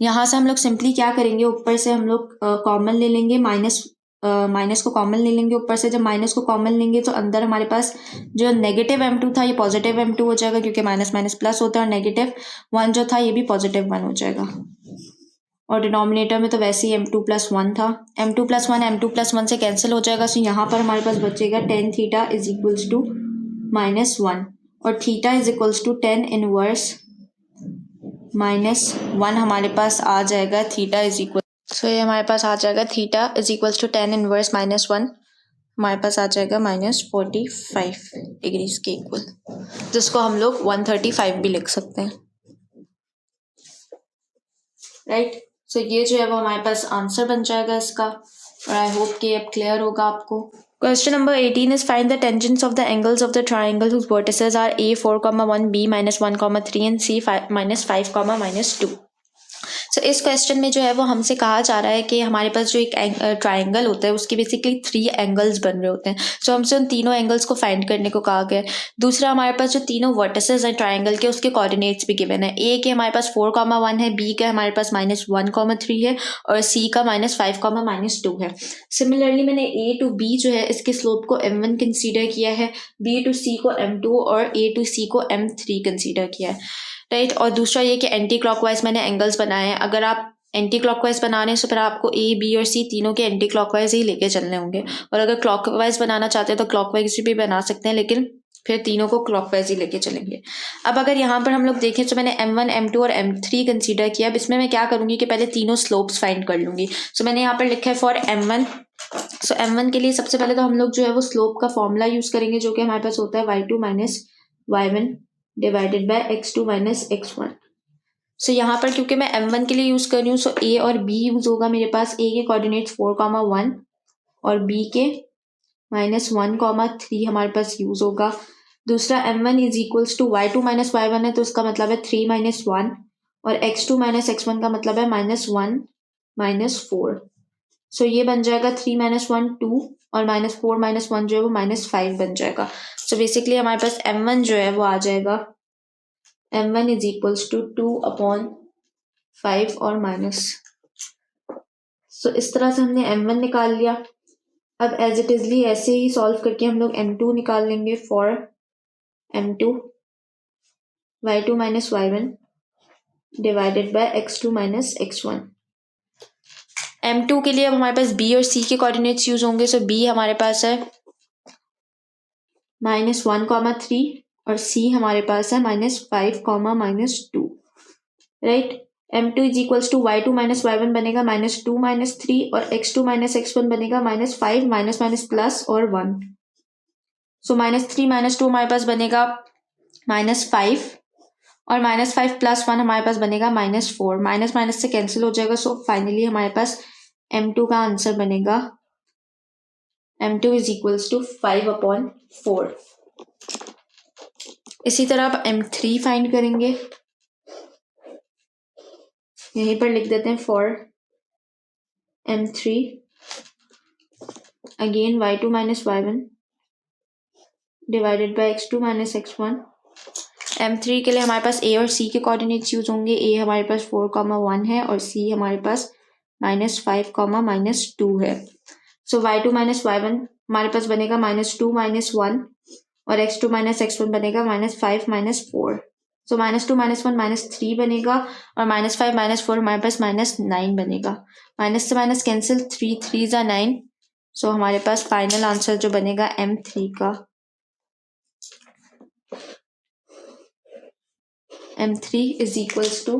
यहाँ से हम लोग सिंपली क्या करेंगे, ऊपर से हम लोग कॉमन ले लेंगे, माइनस को कॉमन ले लेंगे ऊपर से। जब माइनस को कॉमन लेंगे तो अंदर हमारे पास जो नेगेटिव m2 था ये पॉजिटिव m2 हो जाएगा, क्योंकि माइनस माइनस प्लस होता है, और नेगेटिव 1 जो था ये भी पॉजिटिव 1 हो जाएगा, और डिनोमिनेटर में तो वैसे ही m2 प्लस 1 था, m2 प्लस 1 m2 प्लस 1 से कैंसिल हो जाएगा, सो यहाँ पर हमारे पास बचेगा tan theta is equals to -1, और theta is equals to tan inverse -1 हमारे पास आ जाएगा, थीटा इज इक्वल, सो ये हमारे पास आ जाएगा theta is equals to tan inverse -1, हमारे पास आ जाएगा -45 डिग्रीज के इक्वल, जिसको हम लोग 135 भी लिख सकते हैं, राइट। सो ये जो है वो हमारे पास आंसर बन जाएगा इसका, और आई होप कि अब क्लियर होगा आपको। Question number 18 is find the tangents of the angles of the triangle whose vertices are a 4, 1, b -1, 3 and c -5, -2. So इस क्वेश्चन में जो है वो हमसे कहा जा रहा है कि हमारे पास जो एक ट्राइंगल होता है उसके बेसिकली 3 एंगल्स बन रहे होते हैं, सो हमसे उन तीनों एंगल्स को फाइंड करने को कहा गया है। दूसरा, हमारे पास जो तीनों वर्टिसेस हैं ट्राइंगल के उसके कोऑर्डिनेट्स भी गिवन है, ए के हमारे पास 4, 1 है, बी के हमारे पास -1, 3 है, और सी का -5, -2 है। सिमिलरली मैंने ए टू बी जो है इसके स्लोप को m1 कंसीडर किया है, बी टू सी को m2 और ए टू सी को m3 कंसीडर किया है, राइट। और दूसरा ये कि एंटी क्लॉकवाइज मैंने एंगल्स बनाए हैं, अगर आप एंटी क्लॉकवाइज बनाने से फिर आपको ए बी और सी तीनों के एंटी क्लॉकवाइज ही लेके चलने होंगे, और अगर क्लॉकवाइज बनाना चाहते हैं तो क्लॉकवाइज भी बना सकते हैं, लेकिन फिर तीनों को क्लॉकवाइज ही लेके चलेंगे। अब अगर यहाँ पर हम लोग देखें तो मैंने m1 m2 और m3 कंसीडर किया। अब इसमें मैं क्या करूँगी कि पहले तीनों स्लोप्स फाइंड कर लूँगी। सो मैंने यहाँ पर लिखा है फॉर m1, सो m1 के लिए सबसे पहले तो हम लोग जो है वो स्लोप का फॉर्मूला यूज़ करेंगे, जो कि हमारे पास होता है y2 minus y1 divided by x2 minus x1। सो यहाँ पर क्योंकि मैं m1 के लिए यूज़ कर रही हूँ सो a और b यूज़ होगा मेरे पास। a के कोऑर्डिनेट्स 4, 1 और b के -1, 3 हमारे पास यूज़ होगा। दूसरा m1 is equals to y2 minus y1 है, तो इसका मतलब है 3 - 1, और x2 माइनस x1 का मतलब है -1 - 4। सो ये बन जाएगा 3 - 1 2, और -4 - 1 जो है वो -5 बन जाएगा। सो बेसिकली हमारे पास m1 जो है वो आ जाएगा m1 इज इक्वल्स टू 2/5 और माइनस। सो इस तरह से हमने m1 निकाल लिया। अब एज इट इजली ऐसे ही सॉल्व करके हम लोग m2 निकाल लेंगे for m2 y2 minus y1 divided by x2 minus x1। m2 के लिए अब हमारे पास b और c के कोऑर्डिनेट्स यूज होंगे। सो b हमारे पास है -1, 3 और C हमारे पास है -5, -2, right. m2 is equals to y2 minus y1 बनेगा -2 -3 और x2 माइनस x1 बनेगा -5 माइनस प्लस और 1। सो -3 -2 हमारे पास बनेगा -5 और -5 + 1 हमारे पास बनेगा -4। माइनस माइनस से कैंसिल हो जाएगा। सो फाइनली हमारे पास m2 का आंसर बनेगा m2 इज इक्वल्स टू 5/4। इसी तरह आप m3 फाइंड करेंगे। यहीं पर लिख देते हैं for m3 again y2 minus y1 divided by x2 minus x1। m3 के लिए हमारे पास a और c के कोऑर्डिनेट्स यूज होंगे। a हमारे पास 4, 1 है और c हमारे पास -5, -2 है। सो y2 माइनस y1 हमारे पास बनेगा -2 -1 और x2 माइनस x1 बनेगा -5 -4। सो -2 -1 -3 बनेगा और -5 -4 हमारे पास -9 बनेगा। माइनस से माइनस कैंसिल, 3 3 = 9। सो हमारे पास फाइनल आंसर जो बनेगा m3 का, m3 इज इक्वल्स टू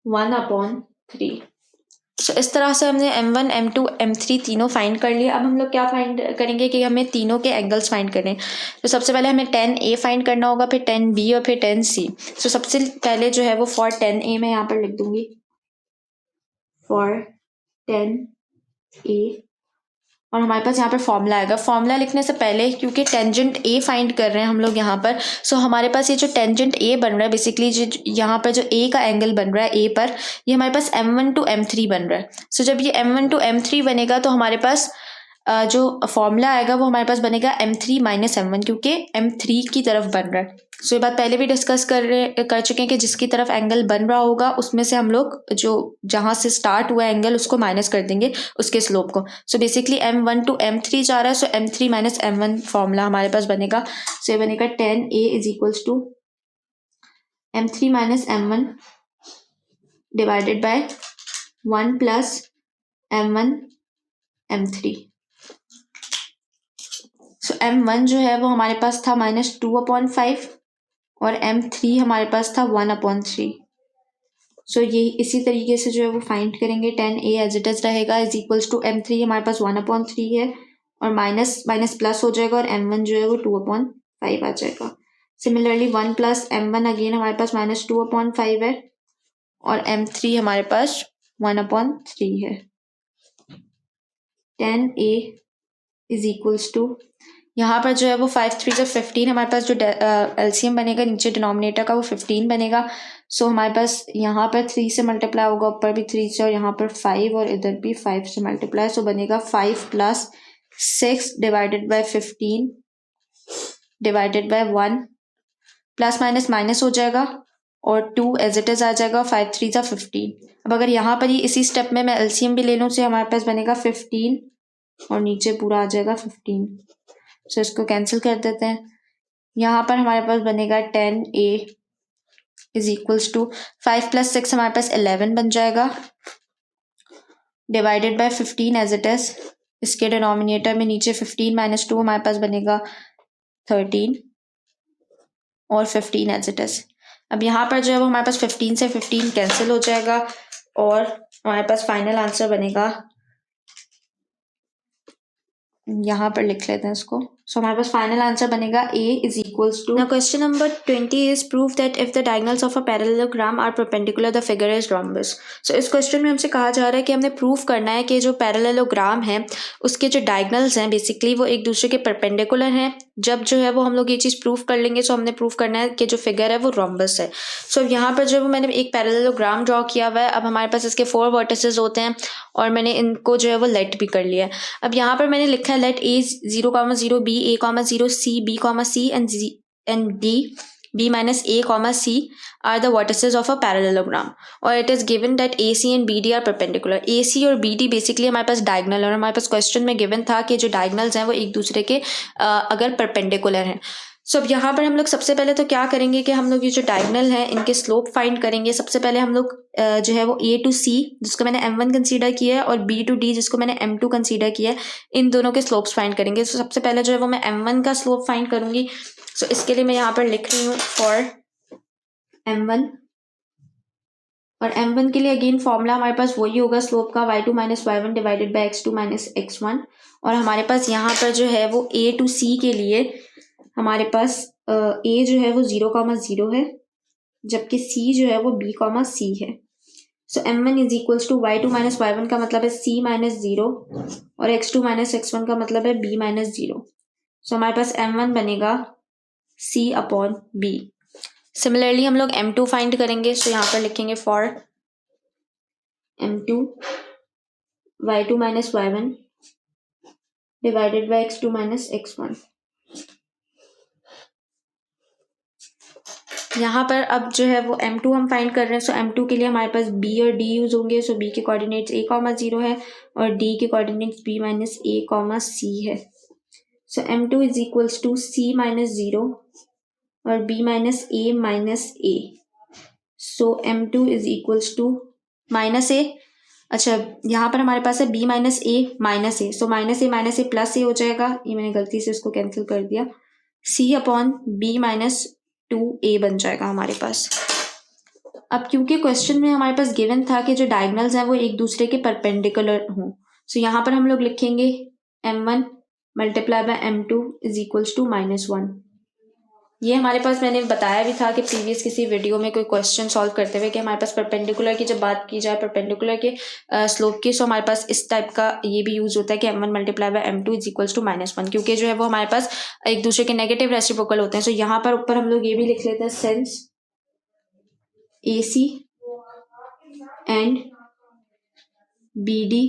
1/3। सो इस तरह से हमने m1 m2 m3 तीनों फाइंड कर लिए। अब हम लोग क्या फाइंड करेंगे कि हमें तीनों के एंगल्स फाइंड करने। तो सबसे पहले हमें tan A फाइंड करना होगा, फिर tan B और फिर tan C। सो सबसे पहले जो है वो फॉर tan A मैं यहाँ पर लिख दूंगी, फॉर tan A। और हमारे पास यहाँ पर फॉर्मूला आएगा। फॉर्मूला लिखने से पहले क्योंकि टेंजेंट A फाइंड कर रहे हैं हम लोग यहाँ पर, सो हमारे पास ये जो टेंजेंट A बन रहा है बेसिकली जो यहाँ पर जो A का एंगल बन रहा है A पर, ये हमारे पास m1 to m3 बन रहा है। सो जब ये m1 to m3 बनेगा तो हमारे पास जो फॉर्मूला आएगा वो हमारे पास बनेगा m3 - m1 क्योंकि m3 की तरफ बन रहा है। सो ये बात पहले भी डिस्कस कर चुके हैं कि जिसकी तरफ एंगल बन रहा होगा उसमें से हम लोग जो जहाँ से स्टार्ट हुआ एंगल उसको माइनस कर देंगे उसके स्लोप को। So basically m1 to m3 जा रहा है, सो m3 - m1 फॉर्मूला हमारे पास बनेगा। सो ये बनेगा tan A is equals to m3 - m1 divided by 1 + m1 m3। So m1 जो है वो हमारे पास था -2/5 और m3 हमारे पास था 1/3। सो ये इसी तरीके से जो है वो फाइंड करेंगे। tan A as it is रहेगा इज इक्वल्स टू m3 हमारे पास 1/3 है और माइनस माइनस प्लस हो जाएगा और m1 जो है वो 2/5 आ जाएगा। सिमिलरली 1 + m1 अगेन हमारे पास -2/5 है और m3 हमारे पास 1/3 है। tan A is equals to, यहाँ पर जो है वो 5 3 = 15 हमारे पास जो एलसीएम बनेगा नीचे डिनोमिनेटर का वो 15 बनेगा। सो हमारे पास यहाँ पर 3 से मल्टीप्लाई होगा, ऊपर भी 3 से और यहाँ पर 5 और इधर भी 5 से मल्टीप्लाई। सो बनेगा 5 + 6 divided by 15 divided by 1 plus minus minus हो जाएगा और 2 एज इट इज आ जाएगा। 5 3 = 15। अब अगर यहाँ पर ही इसी स्टेप में मैं एलसीएम भी ले लूँ तो हमारे पास बनेगा 15 और नीचे पूरा आ जाएगा 15। सो इसको कैंसिल कर देते हैं। यहाँ पर हमारे पास बनेगा tan A is equals to 5 + 6 हमारे पास 11 बन जाएगा divided by 15 as it is. इसके डिनोमिनेटर में नीचे 15 - 2 हमारे पास बनेगा 13 और 15 एज इट इज। अब यहाँ पर जो है वो हमारे पास 15 से 15 कैंसिल हो जाएगा और हमारे पास फाइनल आंसर बनेगा, यहाँ पर लिख लेते हैं इसको। सो हमारे पास फाइनल आंसर बनेगा A is equals to. Now question number 20 is prove that if the diagonals of a parallelogram are perpendicular the figure is rhombus. So इस क्वेश्चन में हमसे कहा जा रहा है कि हमने प्रूव करना है कि जो पैरेललोग्राम है उसके जो डायगोनल्स हैं बेसिकली वो एक दूसरे के परपेंडिकुलर हैं। जब जो है वो हम लोग ये चीज़ प्रूव कर लेंगे सो हमने प्रूव करना है कि जो फिगर है वो रोम्बस है। सो यहाँ पर जो है वो मैंने एक पैरेललोग्राम ड्रॉ किया हुआ है। अब हमारे पास इसके 4 वर्टिसेस होते हैं और मैंने इनको जो है वो लेट भी कर लिया है। अब यहाँ पर मैंने लिखा है late A 0, 0, B A, 0, C B, C and D B - A, C are the vertices of a parallelogram और it is given that AC and BD are perpendicular। AC और BD बेसिकली हमारे पास डायगोनल और हमारे पास question में given था कि जो diagonals हैं वो एक दूसरे के अगर परपेंडिकुलर हैं। सो अब यहाँ पर हम लोग सबसे पहले तो क्या करेंगे कि हम लोग ये जो डायगोनल है इनके स्लोप फाइंड करेंगे। सबसे पहले हम लोग जो है वो A to C जिसको मैंने M1 कंसीडर किया है और B to D जिसको मैंने M2 कंसीडर किया है, इन दोनों के स्लोप्स फाइंड करेंगे। सो सबसे पहले जो है वो मैं M1 का स्लोप फाइंड करूंगी। सो इसके लिए मैं यहाँ पर लिख रही हूँ फॉर M1, और M1 के लिए अगेन फॉर्मूला हमारे पास वही होगा स्लोप का y2 minus y1 divided by x2 minus x1। और हमारे पास यहाँ पर जो है वो A to C के लिए हमारे पास A जो है वो 0,0 है, जबकि C जो है वो B,C है। So M1 is equals to y2 minus y1 का मतलब है C माइनस 0 और x2 माइनस x1 का मतलब है B माइनस 0। सो हमारे पास M1 बनेगा C अपॉन B। सिमिलरली हम लोग M2 फाइंड करेंगे। सो यहाँ पर लिखेंगे for M2 y2 minus y1 divided by x2 minus x1। यहाँ पर अब जो है वो M2 हम फाइंड कर रहे हैं। सो M2 के लिए हमारे पास B और D यूज होंगे। सो B के कोऑर्डिनेट्स A,0 है और D के कोऑर्डिनेट्स B माइनस A,C है। So M2 is equals to C minus 0 और B minus A। So M2 is equals to minus A। अच्छा, यहाँ पर हमारे पास है B minus A minus A। So minus A plus A हो जाएगा। ये मैंने गलती से इसको कैंसिल कर दिया। C upon B minus 2A बन जाएगा हमारे पास। अब क्योंकि क्वेश्चन में हमारे पास गिवन था कि जो डायगोनल्स हैं वो एक दूसरे के परपेंडिकुलर हों, सो यहाँ पर हम लोग लिखेंगे M1 multiply by M2 is equals to -1। ये हमारे पास मैंने बताया भी था कि प्रीवियस किसी वीडियो में कोई क्वेश्चन सॉल्व करते हुए कि हमारे पास परपेंडिकुलर की जब बात की जाए परपेंडिकुलर के स्लोप की, सो हमारे पास इस टाइप का ये भी यूज होता है कि M1 multiply by M2 is equals to -1, क्योंकि जो है वो हमारे पास एक दूसरे के नेगेटिव रेसिप्रोकल होते हैं। सो यहाँ पर ऊपर हम लोग ये भी लिख लेते हैं since AC and BD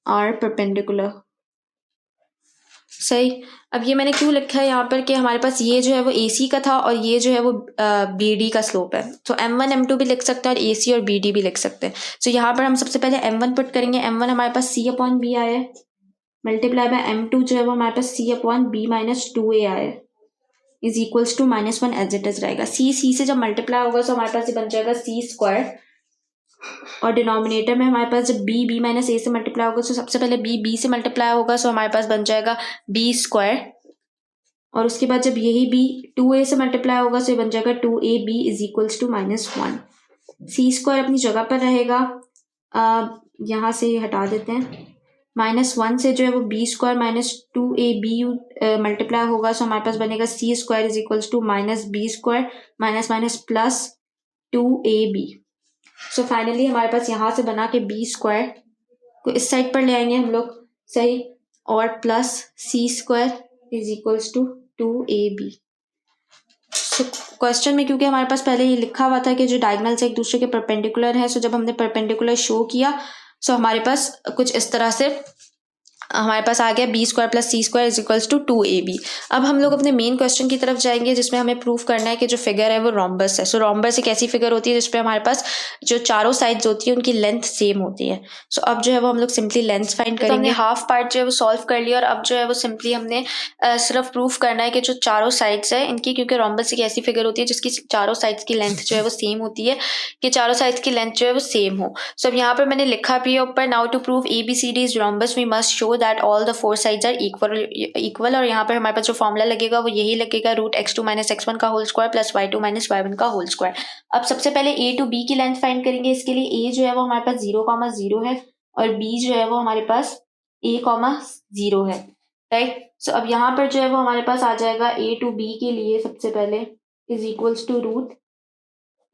are perpendicular। सही। अब ये मैंने क्यों लिखा है यहाँ पर कि हमारे पास ये जो है वो AC का था और ये जो है वो BD का स्लोप है। तो M1 M2 भी लिख सकते हैं और AC और BD भी लिख सकते हैं। तो यहाँ पर हम सबसे पहले M1 पुट करेंगे। M1 हमारे पास C अपॉन B आया है मल्टीप्लाई बाय M2 जो है वो हमारे पास C upon B minus 2A आया है is equals to -1 as it is रहेगा। C से जब मल्टीप्लाई होगा तो हमारे पास ये बन जाएगा C स्क्वायर, और डिनोमिनेटर में हमारे पास जब B माइनस A से मल्टीप्लाई होगा तो सबसे पहले B से मल्टीप्लाई होगा, सो हमारे पास बन जाएगा B स्क्वायर, और उसके बाद जब यही B 2A से मल्टीप्लाई होगा तो ये बन जाएगा 2AB is equals to -1। C square अपनी जगह पर रहेगा। यहाँ से हटा देते हैं। -1 से जो है वो B square minus 2AB multiply होगा, सो हमारे पास बनेगा C square is equals to -B square minus minus plus 2AB। So finally हमारे पास यहाँ से बना के B स्क्वायर को इस साइड पर ले आएंगे हम लोग, सही, और plus C square is equals to 2AB। So question में क्योंकि हमारे पास पहले ये लिखा हुआ था कि जो डायगोनल्स एक दूसरे के परपेंडिकुलर है, सो जब हमने परपेंडिकुलर शो किया सो हमारे पास कुछ इस तरह से हमारे पास आ गया B square plus C square is equals to 2AB। अब हम लोग अपने मेन क्वेश्चन की तरफ जाएंगे जिसमें हमें प्रूफ करना है कि जो फिगर है वो रोम्बस है। सो रोम्बस एक ऐसी फिगर होती है जिसपे हमारे पास जो चारों साइड्स होती है उनकी लेंथ सेम होती है। सो अब जो है वो हम लोग सिंपली लेंथ फाइंड करेंगे। हमने हाफ पार्ट जो है वो सॉल्व कर लिया और अब जो है वो सिंपली हमने सिर्फ प्रूफ करना है कि जो चारों साइड्स है इनकी, क्योंकि रोम्बस एक ऐसी फिगर होती है जिसकी चारों साइड्स की लेंथ जो है वो सेम होती है, कि चारों साइड्स की लेंथ जो है वो सेम हो। सो अब यहाँ पर मैंने लिखा भी है ऊपर, now to prove ABCD is rhombus we must show that all the four sides are equal. और यहाँ पर हमारे पास जो फॉर्मूला लगेगा वो यही लगेगा, √x2 माइनस x1 का whole square plus y2 minus y1 का होल स्क्वायर। अब सबसे पहले A to B की लेंथ फाइंड करेंगे। इसके लिए A जो है वो हमारे पास 0,0 है और B जो है वो हमारे पास A,0 है, राइट। सो अब यहाँ पर जो है वो हमारे पास आ जाएगा A to B के लिए सबसे पहले is equals to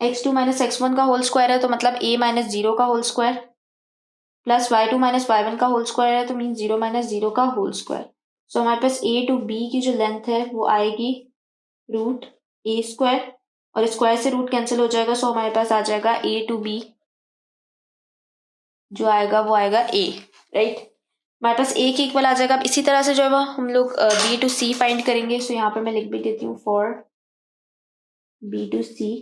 √x2 minus x1 का होल स्क्वायर है तो मतलब A माइनस 0 का whole square plus y2 minus y1 का होल स्क्वायर है तो मीन 0 माइनस 0 का होल स्क्वायर। सो हमारे पास A to B की जो लेंथ है वो आएगी √A स्क्वायर, और स्क्वायर से रूट कैंसिल हो जाएगा, सो हमारे पास आ जाएगा A to B जो आएगा वो आएगा A, राइट। हमारे पास A के इक्वल आ जाएगा। अब इसी तरह से जो है वो हम लोग B to C फाइंड करेंगे। सो यहाँ पर मैं लिख भी देती हूँ for B to C।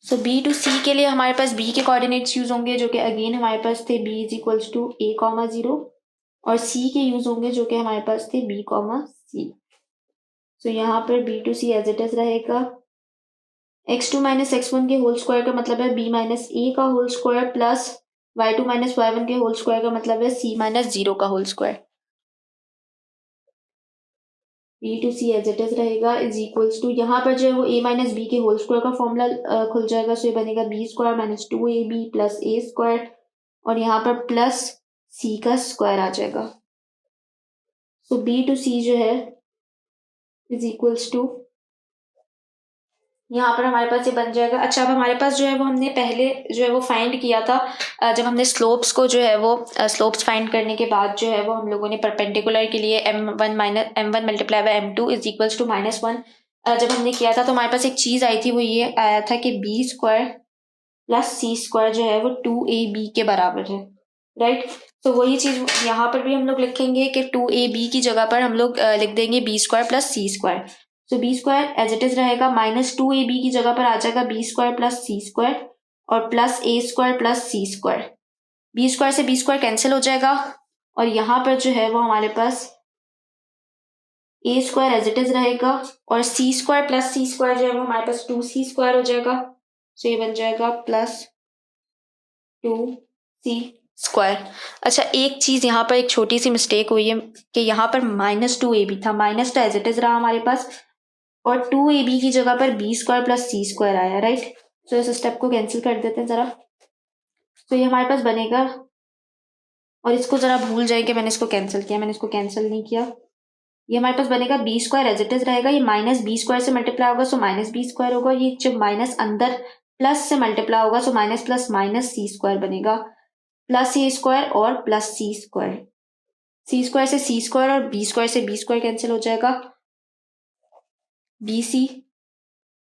So B to C के लिए हमारे पास B के कोऑर्डिनेट्स यूज होंगे जो कि अगेन हमारे पास थे B is equals to A,0 और सी के यूज होंगे जो कि हमारे पास थे बी कॉमा सी। तो यहाँ पर B to C as it is रहेगा। x2 माइनस x1 के होल स्क्वायर का मतलब है b माइनस ए का whole square plus y2 minus y1 के होल स्क्वायर का मतलब है c माइनस 0 का whole square. b to C as it is रहेगा इज इक्वल्स टू, यहाँ पर जो है वो a माइनस बी के होल स्क्वायर का फॉर्मूला खुल जाएगा। सो ये बनेगा B square minus 2ab plus A square और यहाँ पर प्लस c का स्क्वायर आ जाएगा। सो b टू c जो है इज इक्वल्स टू, यहाँ पर हमारे पास ये बन जाएगा। अच्छा, अब हमारे पास जो है वो हमने पहले जो है वो फाइंड किया था, जब हमने स्लोप्स को जो है वो स्लोप्स फाइंड करने के बाद जो है वो हम लोगों ने परपेंडिकुलर के लिए m1 multiply by m2 is equals to -1 जब हमने किया था तो हमारे पास एक चीज़ आई थी, वो ये आया था कि B square plus C square जो है वो 2ab के बराबर है, राइट। तो वही चीज़ यहाँ पर भी हम लोग लिखेंगे कि 2ab की जगह पर हम लोग लिख देंगे B square plus C square. So B square as it is रहेगा, -2ab की जगह पर आ जाएगा B square plus C square और plus A square plus C square. B square से बी स्क्वायर कैंसिल हो जाएगा और यहाँ पर जो है वो हमारे पास A square as it is रहेगा और C square plus C square जो है वो हमारे पास 2c स्क्वायर हो जाएगा। सो ये बन जाएगा प्लस 2c स्क्वायर। अच्छा, एक चीज़ यहाँ पर एक छोटी सी मिस्टेक हुई है कि यहाँ पर -2ab था, माइनस तो एज इट इज रहा हमारे पास और 2ab की जगह पर B square plus C square आया, राइट। तो इस स्टेप को कैंसिल कर देते हैं ज़रा। तो ये हमारे पास बनेगा, और इसको ज़रा भूल जाए कि मैंने इसको कैंसिल किया, मैंने इसको कैंसिल नहीं किया। ये हमारे पास बनेगा B square as it is रहेगा, ये माइनस बी स्क्वायर से मल्टीप्लाई होगा सो माइनस बी स्क्वायर होगा, ये जब माइनस अंदर प्लस से मल्टीप्लाई होगा so minus plus minus C square बनेगा, प्लस ए स्क्वायर और plus C square. C square से सी स्क्वायर और बी स्क्वायर से बी स्क्वायर कैंसिल हो जाएगा। B C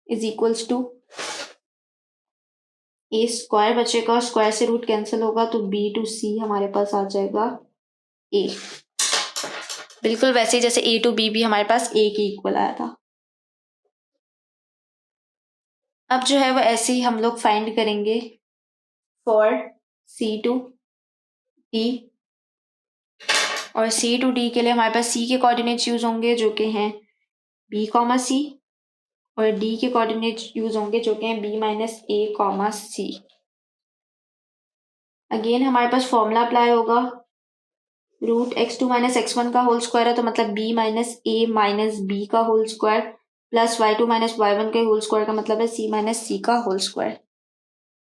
is equals to A square बचेगा, स्क्वायर से रूट कैंसिल होगा तो बी टू सी हमारे पास आ जाएगा ए, बिल्कुल वैसे ही जैसे ए टू बी भी हमारे पास ए के इक्वल आया था। अब जो है वो ऐसे ही हम लोग फाइंड करेंगे फॉर सी टू डी, और सी टू डी के लिए हमारे पास सी के कोऑर्डिनेट्स यूज होंगे जो कि हैं बी कॉमा सी और डी के कोऑर्डिनेट्स यूज होंगे जो कि हैं B minus A comma C. Again हमारे पास फॉर्मूला अप्लाई होगा, रूट x2 माइनस x1 का होल स्क्वायर है तो मतलब b minus A minus B का whole square plus y2 minus y1 के होल स्क्वायर का मतलब है c माइनस सी का whole square.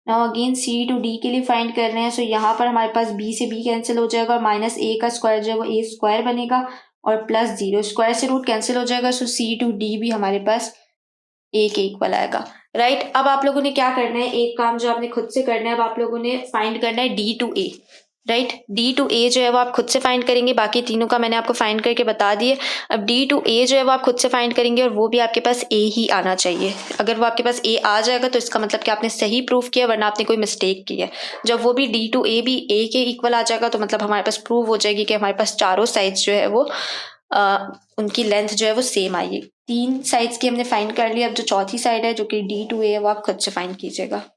Now again C to D के लिए फाइंड कर रहे हैं, सो यहाँ पर हमारे पास b से b कैंसिल हो जाएगा और माइनस ए का स्क्वायर जो है वो ए स्क्वायर बनेगा और प्लस 0, स्क्वायर से रूट कैंसिल हो जाएगा, सो सी टू डी भी हमारे पास ए के इक्वल आएगा, राइट। अब आप लोगों ने क्या करना है, एक काम जो आपने खुद से करना है, अब आप लोगों ने फाइंड करना है D to A, right. D to A जो है वो आप खुद से फाइंड करेंगे, बाकी तीनों का मैंने आपको फाइंड करके बता दिए। अब डी टू ए जो है वो आप खुद से फाइंड करेंगे और वो भी आपके पास ए ही आना चाहिए। अगर वो आपके पास ए आ जाएगा तो इसका मतलब कि आपने सही प्रूफ किया, वरना आपने कोई मिस्टेक की है। जब वो भी डी टू ए भी ए के इक्वल आ जाएगा तो मतलब हमारे पास प्रूव हो जाएगी कि हमारे पास चारों साइड्स जो है वो उनकी लेंथ जो है वो सेम आई। 3 साइड्स की हमने फाइंड कर लिया, अब जो चौथी साइड है जो कि डी टू ए है वो आप खुद से फाइंड कीजिएगा।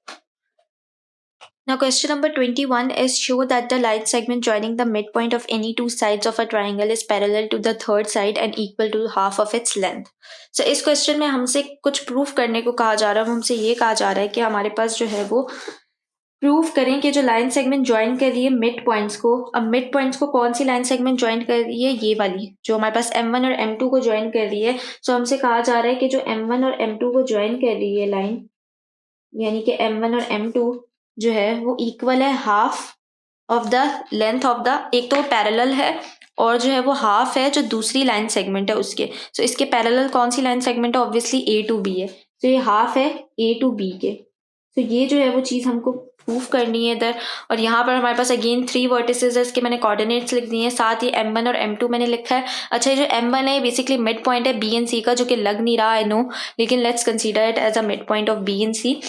Now question number 21 is show that the line segment joining the midpoint of any two sides of a triangle is parallel to the third side and equal to half of its length. So इस question में हमसे कुछ proof करने को कहा जा रहा है, हमसे ये कहा जा रहा है कि हमारे पास जो है वो प्रूफ करें कि जो लाइन सेगमेंट ज्वाइन कर रही है मिड पॉइंट्स को, अब मिड पॉइंट्स को कौन सी लाइन सेगमेंट ज्वाइन कर रही है, ये वाली जो हमारे पास m1 और m2 को ज्वाइन कर रही है। सो हमसे कहा जा रहा है कि जो m1 और m2 को ज्वाइन कर रही है लाइन, यानी कि m1 और m2 जो है वो इक्वल है half of the length of the, एक तो पैरेलल है और जो है वो हाफ है जो दूसरी लाइन सेगमेंट है उसके। सो इसके पैरेलल कौन सी लाइन सेगमेंट है, ऑब्वियसली ए टू बी है, तो ये हाफ है ए टू बी के। तो ये जो है वो चीज़ हमको प्रूफ करनी है इधर। और यहाँ पर हमारे पास अगेन 3 वर्टिसेस है, इसके मैंने कोऑर्डिनेट्स लिख दिए हैं, साथ ही m1 और m2 मैंने लिखा है। अच्छा, ये जो m1 है बेसिकली मिड पॉइंट है बी एंड सी का, जो कि लग नहीं रहा आई नो, लेकिन let's consider it as a mid point of B and C.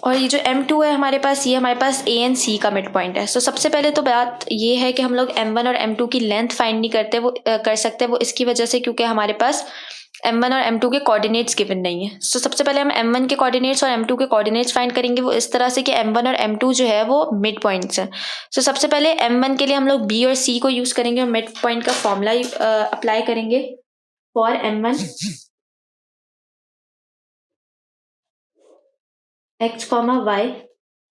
और ये जो m2 है हमारे पास, ये हमारे पास a एंड c का मिड पॉइंट है। सो सबसे पहले तो बात ये है कि हम लोग m1 और m2 की लेंथ फाइंड नहीं करते, वो कर सकते वो इसकी वजह से क्योंकि हमारे पास m1 और m2 के कोऑर्डिनेट्स गिवन नहीं है। सो सबसे पहले हम m1 के कोऑर्डिनेट्स और m2 के कोऑर्डिनेट्स फाइंड करेंगे, वो इस तरह से कि m1 और m2 जो है वो मिड पॉइंट्स हैं। सो सबसे पहले m1 के लिए हम लोग b और c को यूज करेंगे और मिड पॉइंट का फॉर्मूला अप्लाई करेंगे फॉर m1 x, y,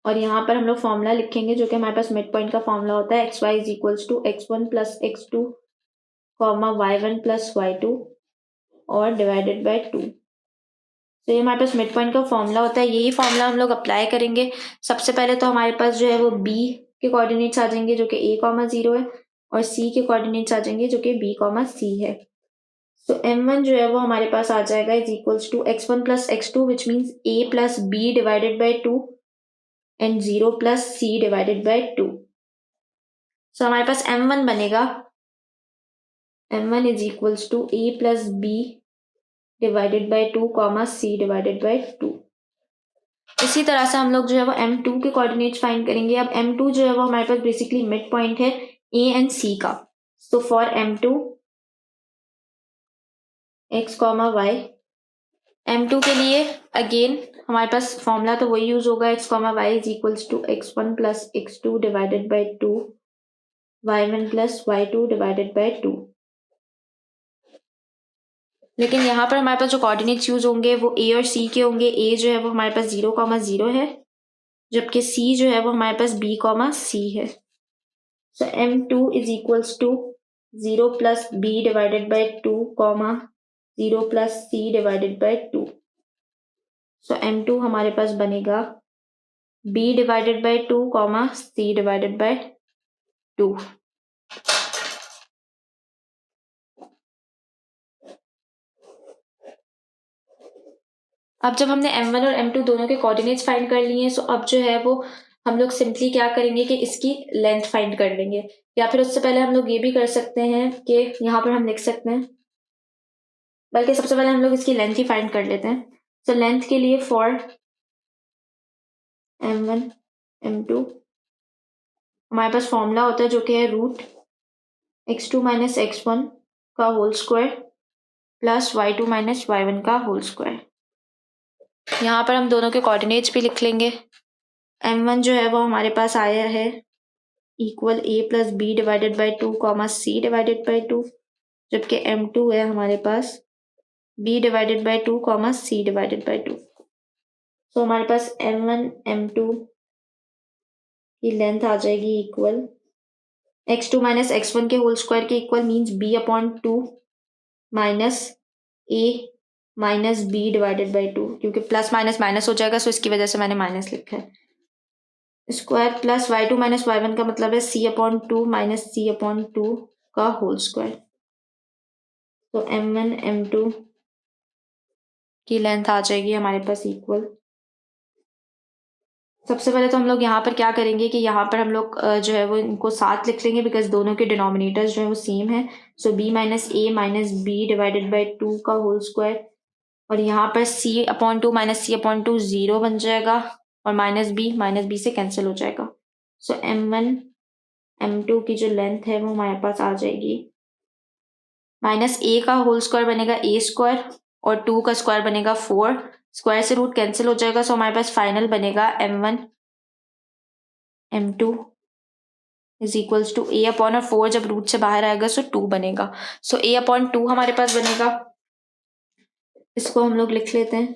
और यहाँ पर हम लोग फॉर्मूला लिखेंगे जो कि हमारे पास मिड पॉइंट का फॉर्मूला होता है xy is equals to x1 plus x2 y1 plus y2 और डिवाइडेड बाय 2। तो ये हमारे पास मिड पॉइंट का फॉर्मूला होता है, यही फॉर्मूला हम लोग अप्लाई करेंगे। सबसे पहले तो हमारे पास जो है वो b के कोऑर्डिनेट्स आ जाएंगे जो कि a, 0 है, और c के कोऑर्डिनेट्स आ जाएंगे जो कि b, c है। तो m1 जो है वो हमारे पास आ जाएगा is equals to x1 plus x2 which means a plus b divided by 2 and 0 plus c divided by 2। So हमारे पास m1 बनेगा m1 is equals to a plus b divided by 2 c divided by 2। इसी तरह से हम लोग जो है वो m2 के कोऑर्डिनेट्स फाइंड करेंगे। अब m2 जो है वो हमारे पास बेसिकली मिड पॉइंट है a एंड c का। So for m2 x, y, m2 के लिए अगेन हमारे पास फॉर्मूला तो वही यूज होगा x, y is equals to x1 plus x2 divided by 2 y1 plus y2 divided by 2। लेकिन यहाँ पर हमारे पास जो कोऑर्डिनेट्स यूज होंगे वो a और c के होंगे। a जो है वो हमारे पास 0, 0 है, जबकि c जो है वो हमारे पास b, c है। So m2 is equals to 0 plus b divided by 2, 0 plus c divided by 2। So m2 हमारे पास बनेगा b divided by 2, c divided by 2। अब जब हमने m1 और m2 दोनों के कोऑर्डिनेट्स फाइंड कर लिए हैं, सो अब जो है वो हम लोग सिंपली क्या करेंगे कि इसकी लेंथ फाइंड कर लेंगे, या फिर उससे पहले हम लोग ये भी कर सकते हैं कि यहाँ पर हम लिख सकते हैं, बल्कि सबसे पहले हम लोग इसकी लेंथ ही फाइंड कर लेते हैं। सो लेंथ के लिए फॉर m1 m2 हमारे पास फॉर्मूला होता है जो कि है रूट x2 माइनस x1 का whole square plus y2 minus y1 का होल स्क्वायर। यहाँ पर हम दोनों के कोऑर्डिनेट्स भी लिख लेंगे। m1 जो है वो हमारे पास आया है equal a plus B divided by 2, c divided by 2, जबकि m2 है हमारे पास b divided by 2, c divided by 2। So हमारे पास m1 m2 की लेंथ आ जाएगी इक्वल x2 माइनस x1 के होल स्क्वायर के equal means b upon 2 minus a minus B divided by 2, क्योंकि प्लस माइनस माइनस हो जाएगा, सो इसकी वजह से मैंने माइनस लिखा है। Square plus y2 minus y1 का मतलब है c upon 2 minus c upon 2 का होल स्क्वायर। तो m1 m2 की लेंथ आ जाएगी हमारे पास इक्वल। सबसे पहले तो हम लोग यहाँ पर क्या करेंगे कि यहाँ पर हम लोग जो है वो इनको साथ लिख लेंगे, बिकॉज दोनों के डिनोमिनेटर्स जो है वो सेम है। So b minus a minus B divided by 2 का होल स्क्वायर, और यहाँ पर c upon 2 minus c upon 2 0 बन जाएगा, और माइनस बी से कैंसिल हो जाएगा। सो m1 m2 की जो लेंथ है वो हमारे पास आ जाएगी माइनस a का होल स्क्वायर बनेगा a स्क्वायर, और 2 का स्क्वायर बनेगा 4, स्क्वायर से रूट कैंसिल हो जाएगा। सो हमारे पास फाइनल बनेगा m1 m2 is equals to a upon, और 4 जब रूट से बाहर आएगा सो 2 बनेगा। सो a अपॉन 2 हमारे पास बनेगा, इसको हम लोग लिख लेते हैं।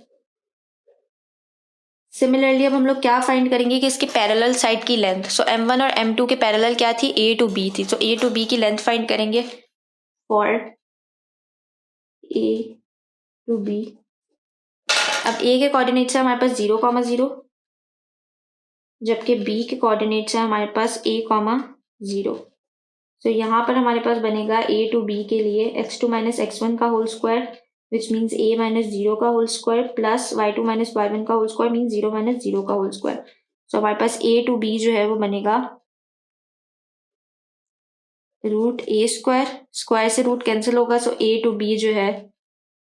सिमिलरली अब हम लोग क्या फाइंड करेंगे कि इसके पैरेलल साइड की लेंथ। सो m1 और m2 के पैरेलल क्या थी, a टू b थी। सो a टू b की लेंथ फाइंड करेंगे फॉर a टू b। अब a के कोऑर्डिनेट्स है हमारे पास 0, 0, जबकि b के कोऑर्डिनेट्स है हमारे पास a, 0। सो यहाँ पर हमारे पास बनेगा a टू b के लिए x2 माइनस x1 का whole square which means a minus 0 का whole square plus y2 minus y1 का होल स्क्वायर मीन्स 0 माइनस 0 का होल स्क्वायर। सो हमारे पास a टू b जो है वो बनेगा रूट a स्क्वायर, स्क्वायर से रूट कैंसिल होगा, सो a टू b जो है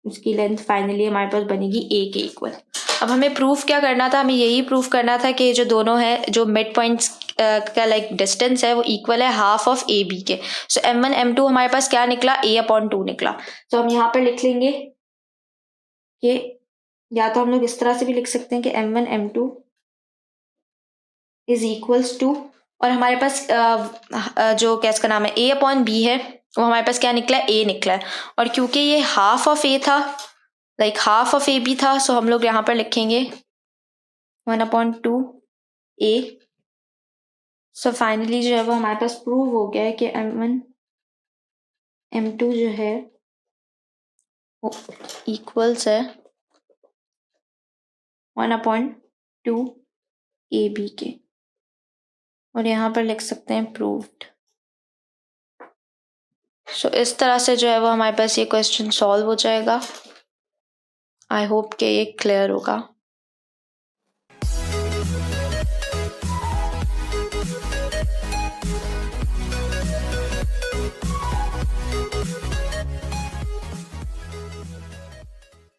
उसकी लेंथ फाइनली हमारे पास बनेगी a के इक्वल। अब हमें प्रूफ क्या करना था, हमें यही प्रूफ करना था कि जो दोनों है, जो मिड पॉइंट्स का लाइक डिस्टेंस है वो इक्वल है हाफ ऑफ ए बी के। सो m1 m2 हमारे पास क्या निकला, a अपॉन 2 निकला। तो हम यहाँ पर लिख लेंगे कि या तो हम लोग इस तरह से भी लिख सकते हैं कि m1 m2 is equals to, और हमारे पास जो क्या इसका नाम है a अपॉन b है, वो हमारे पास क्या निकला है, a निकला है। और क्योंकि ये हाफ ऑफ a था, like half of a b था, सो हम लोग यहाँ पर लिखेंगे 1/2 a। सो फाइनली जो है वो हमारे पास प्रूव हो गया है कि m1 m2 जो है वो इक्वल्स है 1/2 ab के, और यहाँ पर लिख सकते हैं प्रूव्ड। सो इस तरह से जो है वो हमारे पास ये क्वेश्चन सॉल्व हो जाएगा। आई होप कि ये क्लियर होगा।